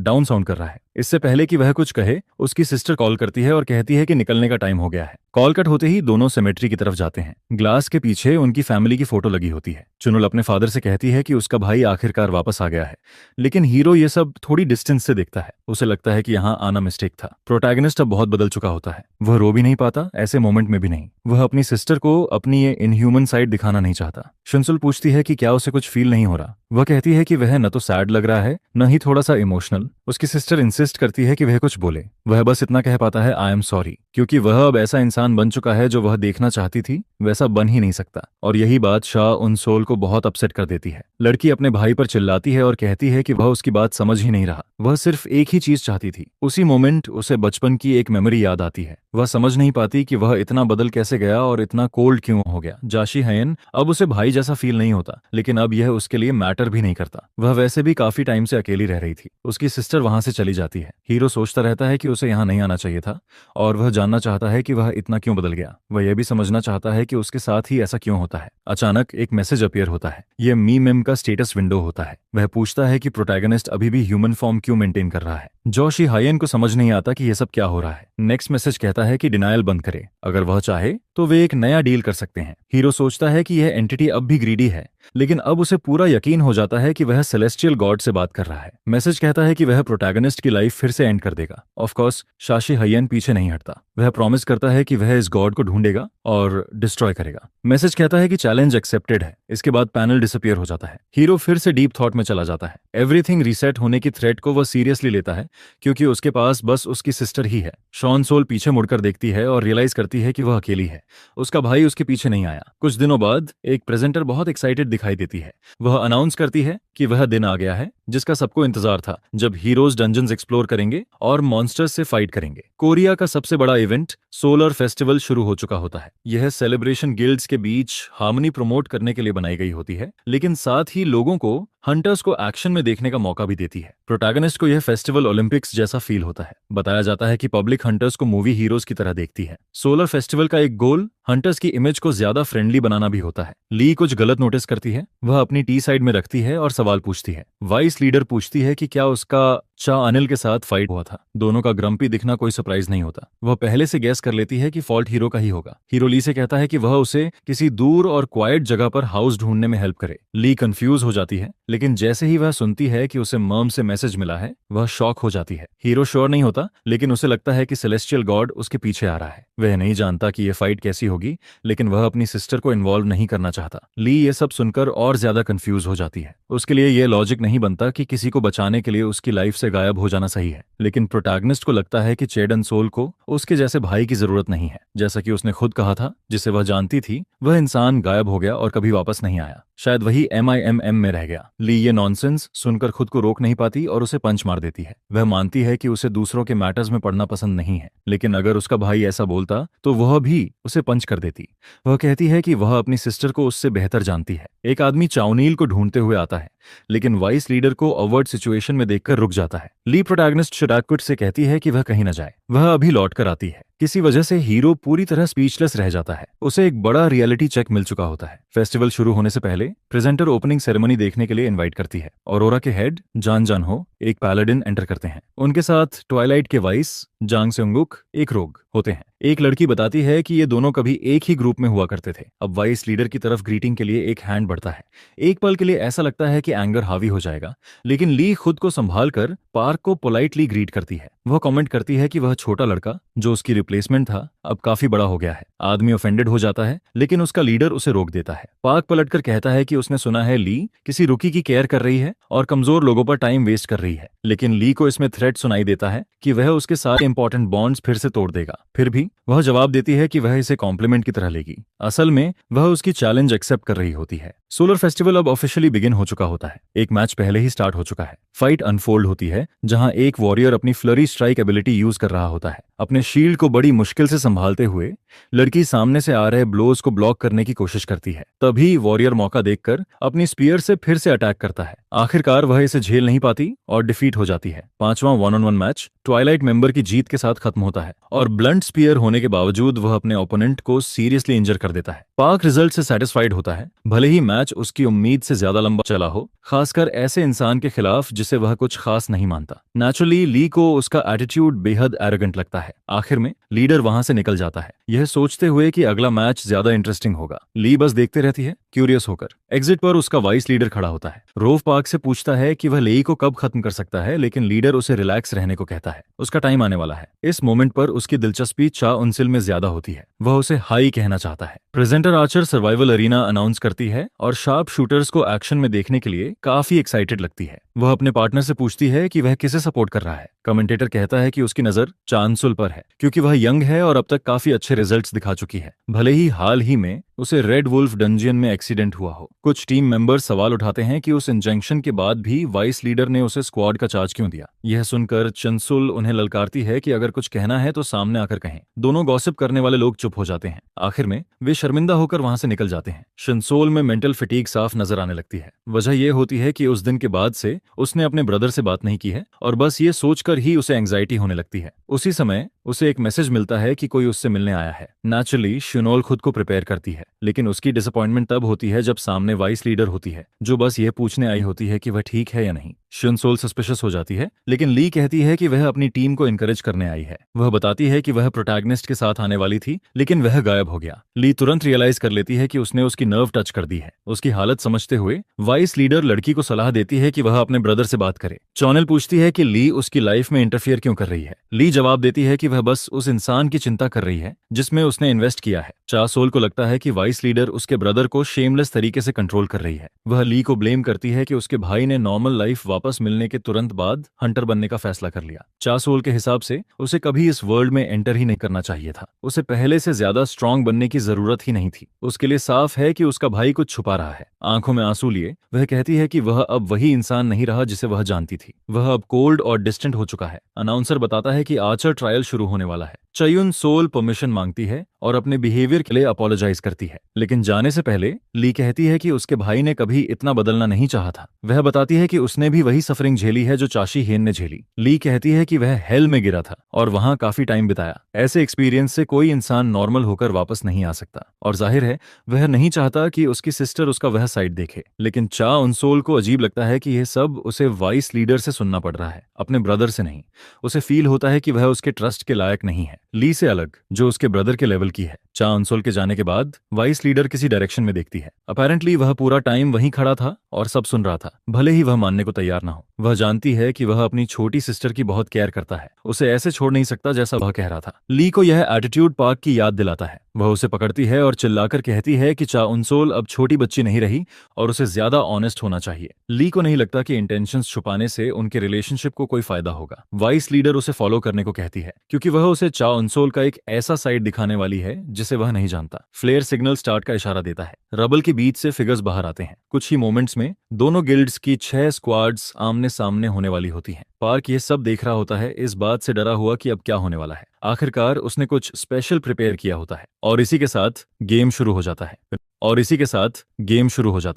डाउन साउंड कर रहा है। इससे पहले कि वह कुछ कहे उसकी सिस्टर कॉल करती है और कहती है कि निकलने का टाइम हो गया है। कॉल कट होते ही दोनों सेमेट्री की तरफ जाते हैं। ग्लास के पीछे उनकी फैमिली की फोटो लगी होती है। चुनुल अपने फादर से कहती है कि उसका भाई आखिरकार वापस आ गया है, लेकिन हीरो ये सब थोड़ी डिस्टेंस से देखता है। उसे लगता है कि यहाँ आना मिस्टेक था। प्रोटैगनिस्ट अब बहुत बदल चुका होता है। वह रो भी नहीं पाता, ऐसे मोमेंट में भी नहीं। वह अपनी सिस्टर को अपनी ये इनह्यूमन साइड दिखाना नहीं चाहता। शुनसुल पूछती है कि क्या उसे कुछ फील नहीं हो रहा। वह कहती है कि वह न तो सैड लग रहा है न ही थोड़ा सा इमोशनल। उसकी सिस्टर इंसिस्ट करती है कि वह कुछ बोले। वह बस इतना कह पाता है आई एम सॉरी, क्योंकि वह अब ऐसा इंसान बन चुका है जो वह देखना चाहती थी वैसा बन ही नहीं सकता। और यही बात शाह उन सोल को बहुत अपसेट कर देती है। लड़की अपने भाई पर चिल्लाती है और कहती है कि वह उसकी बात समझ ही नहीं रहा। वह सिर्फ एक ही चीज चाहती थी। उसी मोमेंट उसे बचपन की एक मेमोरी याद आती है। वह समझ नहीं पाती कि वह इतना बदल कैसे गया और इतना कोल्ड क्यों हो गया। जाशी हयन अब उसे भाई जैसा फील नहीं होता, लेकिन अब यह उसके लिए मैटर भी नहीं करता। वह वैसे भी काफी टाइम से अकेली रह रही थी। उसकी सिस्टर वहां से चली जाती है। हीरो सोचता रहता है कि उसे यहाँ नहीं आना चाहिए था और वह जानना चाहता है कि वह इतना क्यों बदल गया। वह यह भी समझना चाहता है कि उसके साथ ही ऐसा क्यों होता है। अचानक एक मैसेज अपीयर होता है। यह मीम का स्टेटस विंडो होता है। वह पूछता है कि प्रोटैगनिस्ट अभी भी ह्यूमन फॉर्म क्यों मेंटेन कर रहा है। जोशी हायन को समझ नहीं आता कि यह सब क्या हो रहा है। नेक्स्ट मैसेज कहता है कि डिनायल बंद करे, अगर वह चाहे तो वे एक नया डील कर सकते हैं। हीरो सोचता है कि यह एंटिटी अब भी ग्रीडी है, लेकिन अब उसे पूरा यकीन हो जाता है कि वह सेलेस्टियल गॉड से बात कर रहा है। मैसेज कहता है कि वह प्रोटैगनिस्ट की लाइफ फिर से एंड कर देगा। ऑफ कोर्स शाशी हयन पीछे नहीं हटता। वह प्रॉमिस करता है कि वह इस गॉड को ढूंढेगा और डिस्ट्रॉय करेगा। मैसेज कहता है कि चैलेंज एक्सेप्टेड है। इसके बाद पैनल डिसअपीयर हो जाता है। हीरो फिर से डीप थॉट में चला जाता है। एवरीथिंग रीसेट होने की थ्रेट को वह सीरियसली लेता है, क्योंकि उसके पास बस उसकी सिस्टर ही है। शॉन सोल पीछे मुड़कर देखती है और रियलाइज करती है कि वह अकेली है। उसका भाई उसके पीछे नहीं आया। कुछ दिनों बाद एक प्रेजेंटर बहुत एक्साइटेड दिखाई देती है। वह अनाउंस करती है कि वह दिन आ गया है जिसका सबको इंतजार था, जब हीरोज डंजन्स एक्सप्लोर करेंगे और मॉन्स्टर्स से फाइट करेंगे। कोरिया का सबसे बड़ा इवेंट सोलर फेस्टिवल शुरू हो चुका होता है। यह सेलिब्रेशन गिल्ड्स के बीच हार्मनी प्रमोट करने के लिए बनाई गई होती है, लेकिन साथ ही लोगों को हंटर्स को एक्शन में देखने का मौका भी देती है। प्रोटैगनिस्ट को यह फेस्टिवल ओलंपिक्स जैसा फील होता है। बताया जाता है कि पब्लिक हंटर्स को मूवी हीरोज की तरह देखती है। सोलर फेस्टिवल का एक गोल हंटर्स की इमेज को ज्यादा फ्रेंडली बनाना भी होता है। ली कुछ गलत नोटिस करती है। वह अपनी टी साइड में रखती है और सवाल पूछती है। वाइस लीडर पूछती है कि क्या उसका चा अनिल के साथ फाइट हुआ था। दोनों का ग्रम्पी दिखना कोई सरप्राइज नहीं होता। वह पहले से गैस कर लेती है कि फॉल्ट हीरो का ही होगा। हीरो ली से कहता है कि वह उसे किसी दूर और क्वाइट जगह पर हाउस ढूंढने में हेल्प करे। ली कंफ्यूज हो जाती है, लेकिन जैसे ही वह सुनती है कि उसे मर्म से मैसेज मिला है, वह शॉक हो जाती है। हीरो श्योर नहीं होता, लेकिन उसे लगता है कि सेलेस्टियल गॉड उसके पीछे आ रहा है। वह नहीं जानता कि यह फाइट कैसी होगी, लेकिन वह अपनी सिस्टर को इन्वॉल्व नहीं करना चाहता। ली ये सब सुनकर और ज्यादा कंफ्यूज हो जाती है। उसके लिए यह लॉजिक नहीं बनता कि किसी को बचाने के लिए उसकी लाइफ से गायब हो जाना सही है, लेकिन प्रोटैगनिस्ट को लगता है कि चेडन सोल को उसके जैसे भाई की जरूरत नहीं है। जैसा कि उसने खुद कहा था, जिसे वह जानती थी, वह इंसान गायब हो गया और कभी वापस नहीं आया। शायद वही MIMM में रह गया। ली ये नॉनसेंस सुनकर खुद को रोक नहीं पाती और उसे पंच मार देती है। वह मानती है कि उसे दूसरों के मैटर्स में पड़ना पसंद नहीं है, लेकिन अगर उसका भाई ऐसा बोलता तो वह भी उसे पंच कर देती। वह कहती है कि वह अपनी सिस्टर को उससे बेहतर जानती है। एक आदमी चाउनील को ढूंढते हुए आता है, लेकिन वाइस लीडर को अवर्ड सिचुएशन में देखकर रुक जाता है। ली प्रोटैगनिस्ट शिराकुट से कहती है कि वह कहीं न जाए। वह अभी लौट कर आती है। किसी वजह से हीरो पूरी तरह स्पीचलेस रह जाता है। उसे एक बड़ा रियलिटी चेक मिल चुका होता है। फेस्टिवल शुरू होने से पहले प्रेजेंटर ओपनिंग सेरेमनी देखने के लिए इनवाइट करती है। औरोरा के हेड जान जान हो, एक पैलाडिन एंटर करते हैं। उनके साथ ट्वाइलाइट के वाइस जांग सेंगुक, एक रोग होते हैं। एक लड़की बताती है कि ये दोनों कभी एक ही ग्रुप में हुआ करते थे। अब वाइस लीडर की तरफ ग्रीटिंग के लिए एक हैंड बढ़ता है। एक पल के लिए ऐसा लगता है कि एंगर हावी हो जाएगा, लेकिन ली खुद को संभाल कर पार्क को पोलाइटली ग्रीट करती है। वह कमेंट करती है कि वह छोटा लड़का जो उसकी रिप्लेसमेंट था अब काफी बड़ा हो गया है। आदमी ऑफेंडेड हो जाता है, लेकिन उसका लीडर उसे रोक देता है। पार्क पलटकर कहता है कि उसने सुना है ली किसी रुकी की केयर कर रही है और कमजोर लोगों पर टाइम वेस्ट कर रही है, लेकिन ली को इसमें थ्रेट सुनाई देता है कि वह उसके सारे इंपॉर्टेंट बॉन्ड्स फिर से तोड़ देगा। फिर भी वह जवाब देती है कि वह इसे कॉम्प्लीमेंट की तरह लेगी। असल में वह उसकी चैलेंज एक्सेप्ट कर रही होती है। सोलर फेस्टिवल अब ऑफिशियली बिगिन हो चुका होता है। एक मैच पहले ही स्टार्ट हो चुका है। फाइट अनफोल्ड होती है, जहां एक वॉरियर अपनी फ्लरी स्ट्राइक एबिलिटी यूज कर रहा होता है। अपने शील्ड को बड़ी मुश्किल से संभालते हुए लड़की सामने से आ रहे ब्लोज को ब्लॉक करने की कोशिश करती है। तभी वॉरियर मौका देखकर अपनी स्पीयर से फिर से अटैक करता है। आखिरकार वह इसे झेल नहीं पाती और डिफीट हो जाती है। 5वां 1-on-1 मैच ट्वाइलाइट मेंबर की जीत के साथ खत्म होता है और ब्लंट स्पीयर होने के बावजूद वह अपने ओपोनेंट को सीरियसली इंजर कर देता है। पार्क रिजल्ट से सेटिस्फाइड होता है, भले ही मैच उसकी उम्मीद से ज्यादा लंबा चला हो, खासकर ऐसे इंसान के खिलाफ जिसे वह कुछ खास नहीं मानता। नेचुरली ली को उसका एटीट्यूड बेहद एरोगेंट लगता है। आखिर में लीडर वहां से निकल जाता है, यह सोचते हुए कि अगला मैच ज्यादा इंटरेस्टिंग होगा। ली बस देखते रहती है, क्यूरियस होकर। एग्जिट पर उसका वाइस लीडर खड़ा होता है। रोव पार्क से पूछता है कि वह लेई को कब खत्म कर सकता है, लेकिन लीडर उसे रिलैक्स रहने को कहता है। उसका टाइम आने वाला है। इस मोमेंट पर उसकी दिलचस्पी चा उनसिल में ज्यादा होती है। वह उसे हाई कहना चाहता है। Presenter archer survival arena announce करती है और शार्प शूटर्स को एक्शन में देखने के लिए काफी एक्साइटेड लगती है। वह अपने पार्टनर से पूछती है कि वह किसे सपोर्ट कर रहा है। कमेंटेटर कहता है कि उसकी नजर चांसुल पर है, क्योंकि वह यंग है और अब तक काफी अच्छे रिजल्ट्स दिखा चुकी है, भले ही हाल ही में उसे रेड वुल्फ डंजियन में एक्सीडेंट हुआ हो। कुछ टीम मेंबर्स सवाल उठाते हैं कि उस इंजेक्शन के बाद भी वाइस लीडर ने उसे स्क्वाड का चार्ज क्यों दिया। यह सुनकर चंसुल उन्हें ललकारती है कि अगर कुछ कहना है तो सामने आकर कहें। दोनों गॉसिप करने वाले लोग चुप हो जाते हैं। आखिर में वे शर्मिंदा होकर वहां से निकल जाते हैं। शंसोल में मेंटल फिटीग साफ नजर आने लगती है। वजह यह होती है कि उस दिन के बाद से उसने अपने ब्रदर से बात नहीं की है और बस ये सोचकर ही उसे एंग्जाइटी होने लगती है। उसी समय उसे एक मैसेज मिलता है कि कोई उससे मिलने आया है। नेचुरली शुनोल खुद को प्रिपेयर करती है, लेकिन उसकी डिसअपॉइंटमेंट तब होती है जब सामने वाइस लीडर होती है जो बस ये पूछने आई होती है कि वह ठीक है या नहीं। शुनसोल सस्पिशियस हो जाती है, लेकिन ली कहती है कि वह अपनी टीम को इनकरेज करने आई है। वह बताती है कि वह प्रोटैगनिस्ट के साथ आने वाली थी, लेकिन वह गायब हो गया। ली तुरंत रियलाइज कर लेती है कि उसने उसकी नर्व टच कर दी है। उसकी हालत समझते हुए वाइस लीडर लड़की को सलाह देती है कि वह अपने ब्रदर से बात करे। चॉनेल पूछती है कि ली उसकी लाइफ में इंटरफियर क्यों कर रही है। ली जवाब देती है कि वह बस उस इंसान की चिंता कर रही है जिसमें उसने इन्वेस्ट किया है। चासोल को लगता है कि वाइस लीडर उसके ब्रदर को शेमलेस तरीके से कंट्रोल कर रही है। वह ली को ब्लेम करती है कि उसके भाई ने नॉर्मल लाइफ वापस मिलने के तुरंत बाद हंटर बनने का फैसला कर लिया। चासोल के हिसाब से उसे कभी इस वर्ल्ड में एंटर ही नहीं करना चाहिए था। उसे पहले से ज्यादा स्ट्रांग बनने की जरूरत ही नहीं थी। उसके लिए साफ है कि उसका भाई कुछ छुपा रहा है। आंखों में आंसू लिए वह कहती है कि वह अब वही इंसान नहीं रहा जिसे वह जानती थी। वह अब कोल्ड और डिस्टेंट हो चुका है। अनाउंसर बताता है कि आर्चर ट्रायल शुरू होने वाला है। चयुन सोल परमिशन मांगती है और अपने बिहेवियर के लिए अपोलोजाइज करती है, लेकिन जाने से पहले ली कहती है कि उसके भाई ने कभी इतना बदलना नहीं चाहा था। वह बताती है कि उसने भी वही सफरिंग झेली है जो चाशी हेन ने झेली। ली कहती है कि वह हेल में गिरा था और वहां काफी टाइम बिताया। ऐसे एक्सपीरियंस से कोई इंसान नॉर्मल होकर वापस नहीं आ सकता, और जाहिर है वह नहीं चाहता कि उसकी सिस्टर उसका वह साइड देखे। लेकिन चा उनसोल को अजीब लगता है कि यह सब उसे वाइस लीडर से सुनना पड़ रहा है, अपने ब्रदर से नहीं। उसे फील होता है कि वह उसके ट्रस्ट के लायक नहीं है, ली से अलग जो उसके ब्रदर के लेवल की है। चा उनसोल के जाने के बाद वाइस लीडर किसी डायरेक्शन में देखती है। अपेरेंटली वह पूरा टाइम वहीं खड़ा था और सब सुन रहा था, भले ही वह मानने को तैयार ना हो। वह जानती है कि वह अपनी छोटी सिस्टर की बहुत केयर करता है, उसे ऐसे छोड़ नहीं सकता जैसा वह कह रहा था। ली को यह एटीट्यूड पार्क की याद दिलाता है। वह उसे पकड़ती है और चिल्लाकर कहती है कि चा उनसोल अब छोटी बच्ची नहीं रही और उसे ज्यादा ऑनेस्ट होना चाहिए। ली को नहीं लगता कि इंटेंशंस छुपाने से उनके रिलेशनशिप को कोई फायदा होगा। वाइस लीडर उसे फॉलो करने को कहती है क्योंकि वह उसे चा उनसोल का एक ऐसा साइड दिखाने वाली है जिसे वह नहीं जानता। फ्लेयर सिग्नल स्टार्ट का इशारा देता है। रबल के बीच से फिगर्स बाहर आते हैं। कुछ ही मोमेंट्स में दोनों गिल्ड्स की 6 स्क्वाड्स आमने सामने होने वाली होती हैं। पार्क ये सब देख रहा होता है, इस बात से डरा हुआ कि अब क्या होने वाला है। आखिरकार उसने कुछ स्पेशल प्रिपेयर किया होता है और इसी के साथ गेम शुरू हो जाता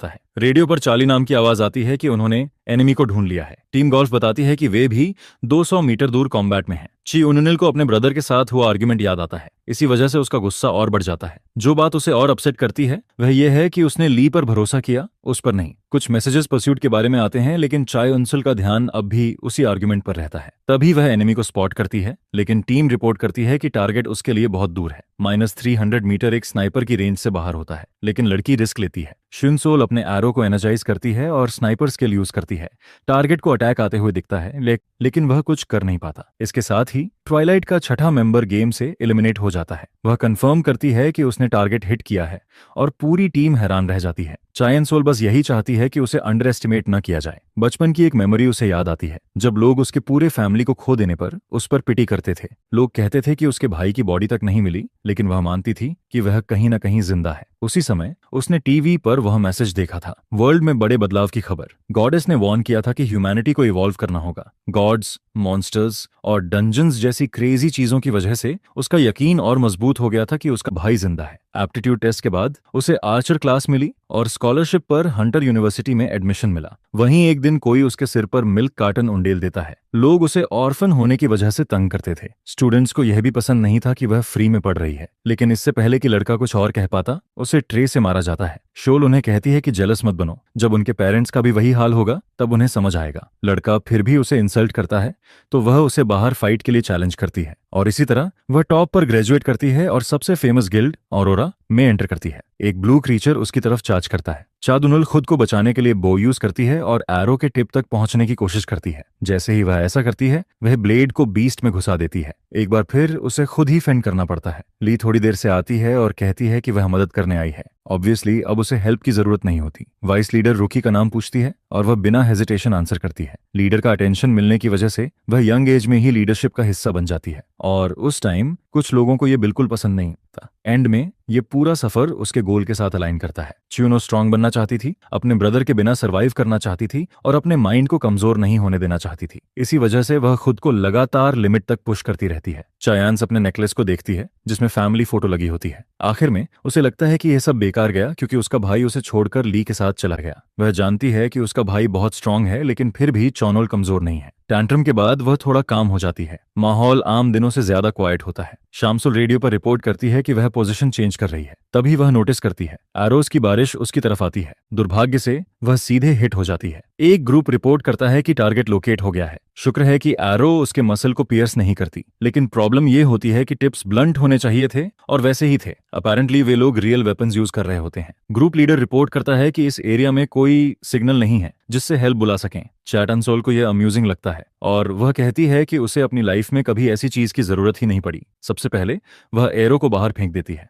है। रेडियो पर चार्ली नाम की आवाज आती है कि उन्होंने एनिमी को ढूंढ लिया है। टीम गोल्फ बताती है कि वे भी 200 मीटर दूर कॉम्बैट में हैं। ची उनुनिल को अपने ब्रदर के साथ हुआ आर्ग्यूमेंट याद आता है। इसी वजह से उसका गुस्सा और बढ़ जाता है। जो बात उसे और अपसेट करती है वह यह है कि उसने ली पर भरोसा किया, उस पर नहीं। कुछ मैसेजेस परस्यूट के बारे में आते हैं, लेकिन चाय उनसुल का ध्यान अब भी उसी आर्ग्यूमेंट पर रहता है। तभी वह एनिमी को स्पॉट करती है, लेकिन टीम रिपोर्ट करती है कि टारगेट उसके लिए बहुत दूर है। -300 मीटर एक स्नाइपर की रेंज से बाहर होता है, लेकिन लड़की रिस्क लेती है। शुनसोल अपने एरो को एनर्जाइज करती है और स्नाइपर स्किल यूज करती है। टारगेट को अटैक आते हुए दिखता है, लेकिन वह कुछ कर नहीं पाता। इसके साथ ही ट्वाइलाइट का छठा मेंबर गेम से एलिमिनेट हो जाता है। वह कंफर्म करती है कि उसने टारगेट हिट किया है और पूरी टीम हैरान रह जाती है। चायन सोल बस यही चाहती है कि उसे अंडर एस्टिमेट न किया जाए। बचपन की एक मेमोरी उसे याद आती है, जब लोग उसके पूरे फैमिली को खो देने पर उस पर पिटी करते थे। लोग कहते थे कि उसके भाई की बॉडी तक नहीं मिली, लेकिन वह मानती थी कि वह कहीं न कहीं जिंदा है। उसी समय उसने टीवी पर वह मैसेज देखा था, वर्ल्ड में बड़े बदलाव की खबर। गॉडेस ने वॉर्न किया था कि ह्यूमैनिटी को इवॉल्व करना होगा। गॉड्स, मॉन्स्टर्स और डंजन्स जैसी क्रेजी चीजों की वजह से उसका यकीन और मजबूत हो गया था कि उसका भाई जिंदा है। एप्टीट्यूड टेस्ट के बाद उसे आर्चर क्लास मिली और स्कॉलरशिप पर हंटर यूनिवर्सिटी में एडमिशन मिला। वहीं एक दिन कोई उसके सिर पर मिल्क कार्टन उंडेल देता है। लोग उसे ऑर्फन होने की वजह से तंग करते थे। स्टूडेंट्स को यह भी पसंद नहीं था कि वह फ्री में पढ़ रही है, लेकिन इससे पहले कि लड़का कुछ और कह पाता, उसे ट्रे से मारा जाता है। शोल उन्हें कहती है कि जेलस मत बनो, जब उनके पेरेंट्स का भी वही हाल होगा तब उन्हें समझ आएगा। लड़का फिर भी उसे इंसल्ट करता है तो वह उसे बाहर फाइट के लिए चैलेंज करती है, और इसी तरह वह टॉप पर ग्रेजुएट करती है और सबसे फेमस गिल्ड ऑरोरा में एंटर करती है। एक ब्लू क्रीचर उसकी तरफ चार्ज करता है। चादुनुल खुद को बचाने के लिए बो यूज करती है और एरो के टिप तक पहुंचने की कोशिश करती है। जैसे ही वह ऐसा करती है, वह ब्लेड को बीस्ट में घुसा देती है। एक बार फिर उसे खुद ही फेंड करना पड़ता है। ली थोड़ी देर से आती है और कहती है कि वह मदद करने आई है। ऑब्वियसली अब उसे हेल्प की जरूरत नहीं होती। वाइस लीडर रुकी का नाम पूछती है और वह बिना हेजिटेशन आंसर करती है। लीडर का अटेंशन मिलने की वजह से वह यंग एज में ही लीडरशिप का हिस्सा बन जाती है, और उस टाइम कुछ लोगों को यह बिल्कुल पसंद नहीं था। एंड में ये पूरा सफर उसके गोल के साथ अलाइन करता है। च्यूनो स्ट्रांग बनना चाहती थी, अपने ब्रदर के बिना सरवाइव करना चाहती थी और अपने माइंड को कमजोर नहीं होने देना चाहती थी। इसी वजह से वह खुद को लगातार लिमिट तक पुश करती रहती है। चायांस अपने नेकलेस को देखती है जिसमें फैमिली फोटो लगी होती है। आखिर में उसे लगता है कि यह सब बेकार गया क्योंकि उसका भाई उसे छोड़कर ली के साथ चला गया। वह जानती है कि उसका भाई बहुत स्ट्रांग है, लेकिन फिर भी चौनोल कमजोर नहीं है। टैंट्रम के बाद वह थोड़ा काम हो जाती है। माहौल आम दिनों से ज्यादा क्वाइट होता है। शामसुल रेडियो पर रिपोर्ट करती है कि वह पोजीशन चेंज कर रही है। तभी वह नोटिस करती है एरोज की बारिश उसकी तरफ आती है। दुर्भाग्य से वह सीधे हिट हो जाती है। एक ग्रुप रिपोर्ट करता है कि टारगेट लोकेट हो गया है। शुक्र है कि एरो उसके मसल को पियर्स नहीं करती, लेकिन प्रॉब्लम यह होती है कि टिप्स ब्लंट होने चाहिए थे और वैसे ही थे। अपेरेंटली वे लोग रियल वेपन्स यूज कर रहे होते हैं। ग्रुप लीडर रिपोर्ट करता है कि इस एरिया में कोई सिग्नल नहीं है जिससे हेल्प बुला सकें। चैटनसोल को यह अम्यूजिंग लगता है और वह कहती है कि उसे अपनी लाइफ में कभी ऐसी चीज की जरूरत ही नहीं पड़ी। सबसे पहले वह एरो को बाहर फेंक देती है।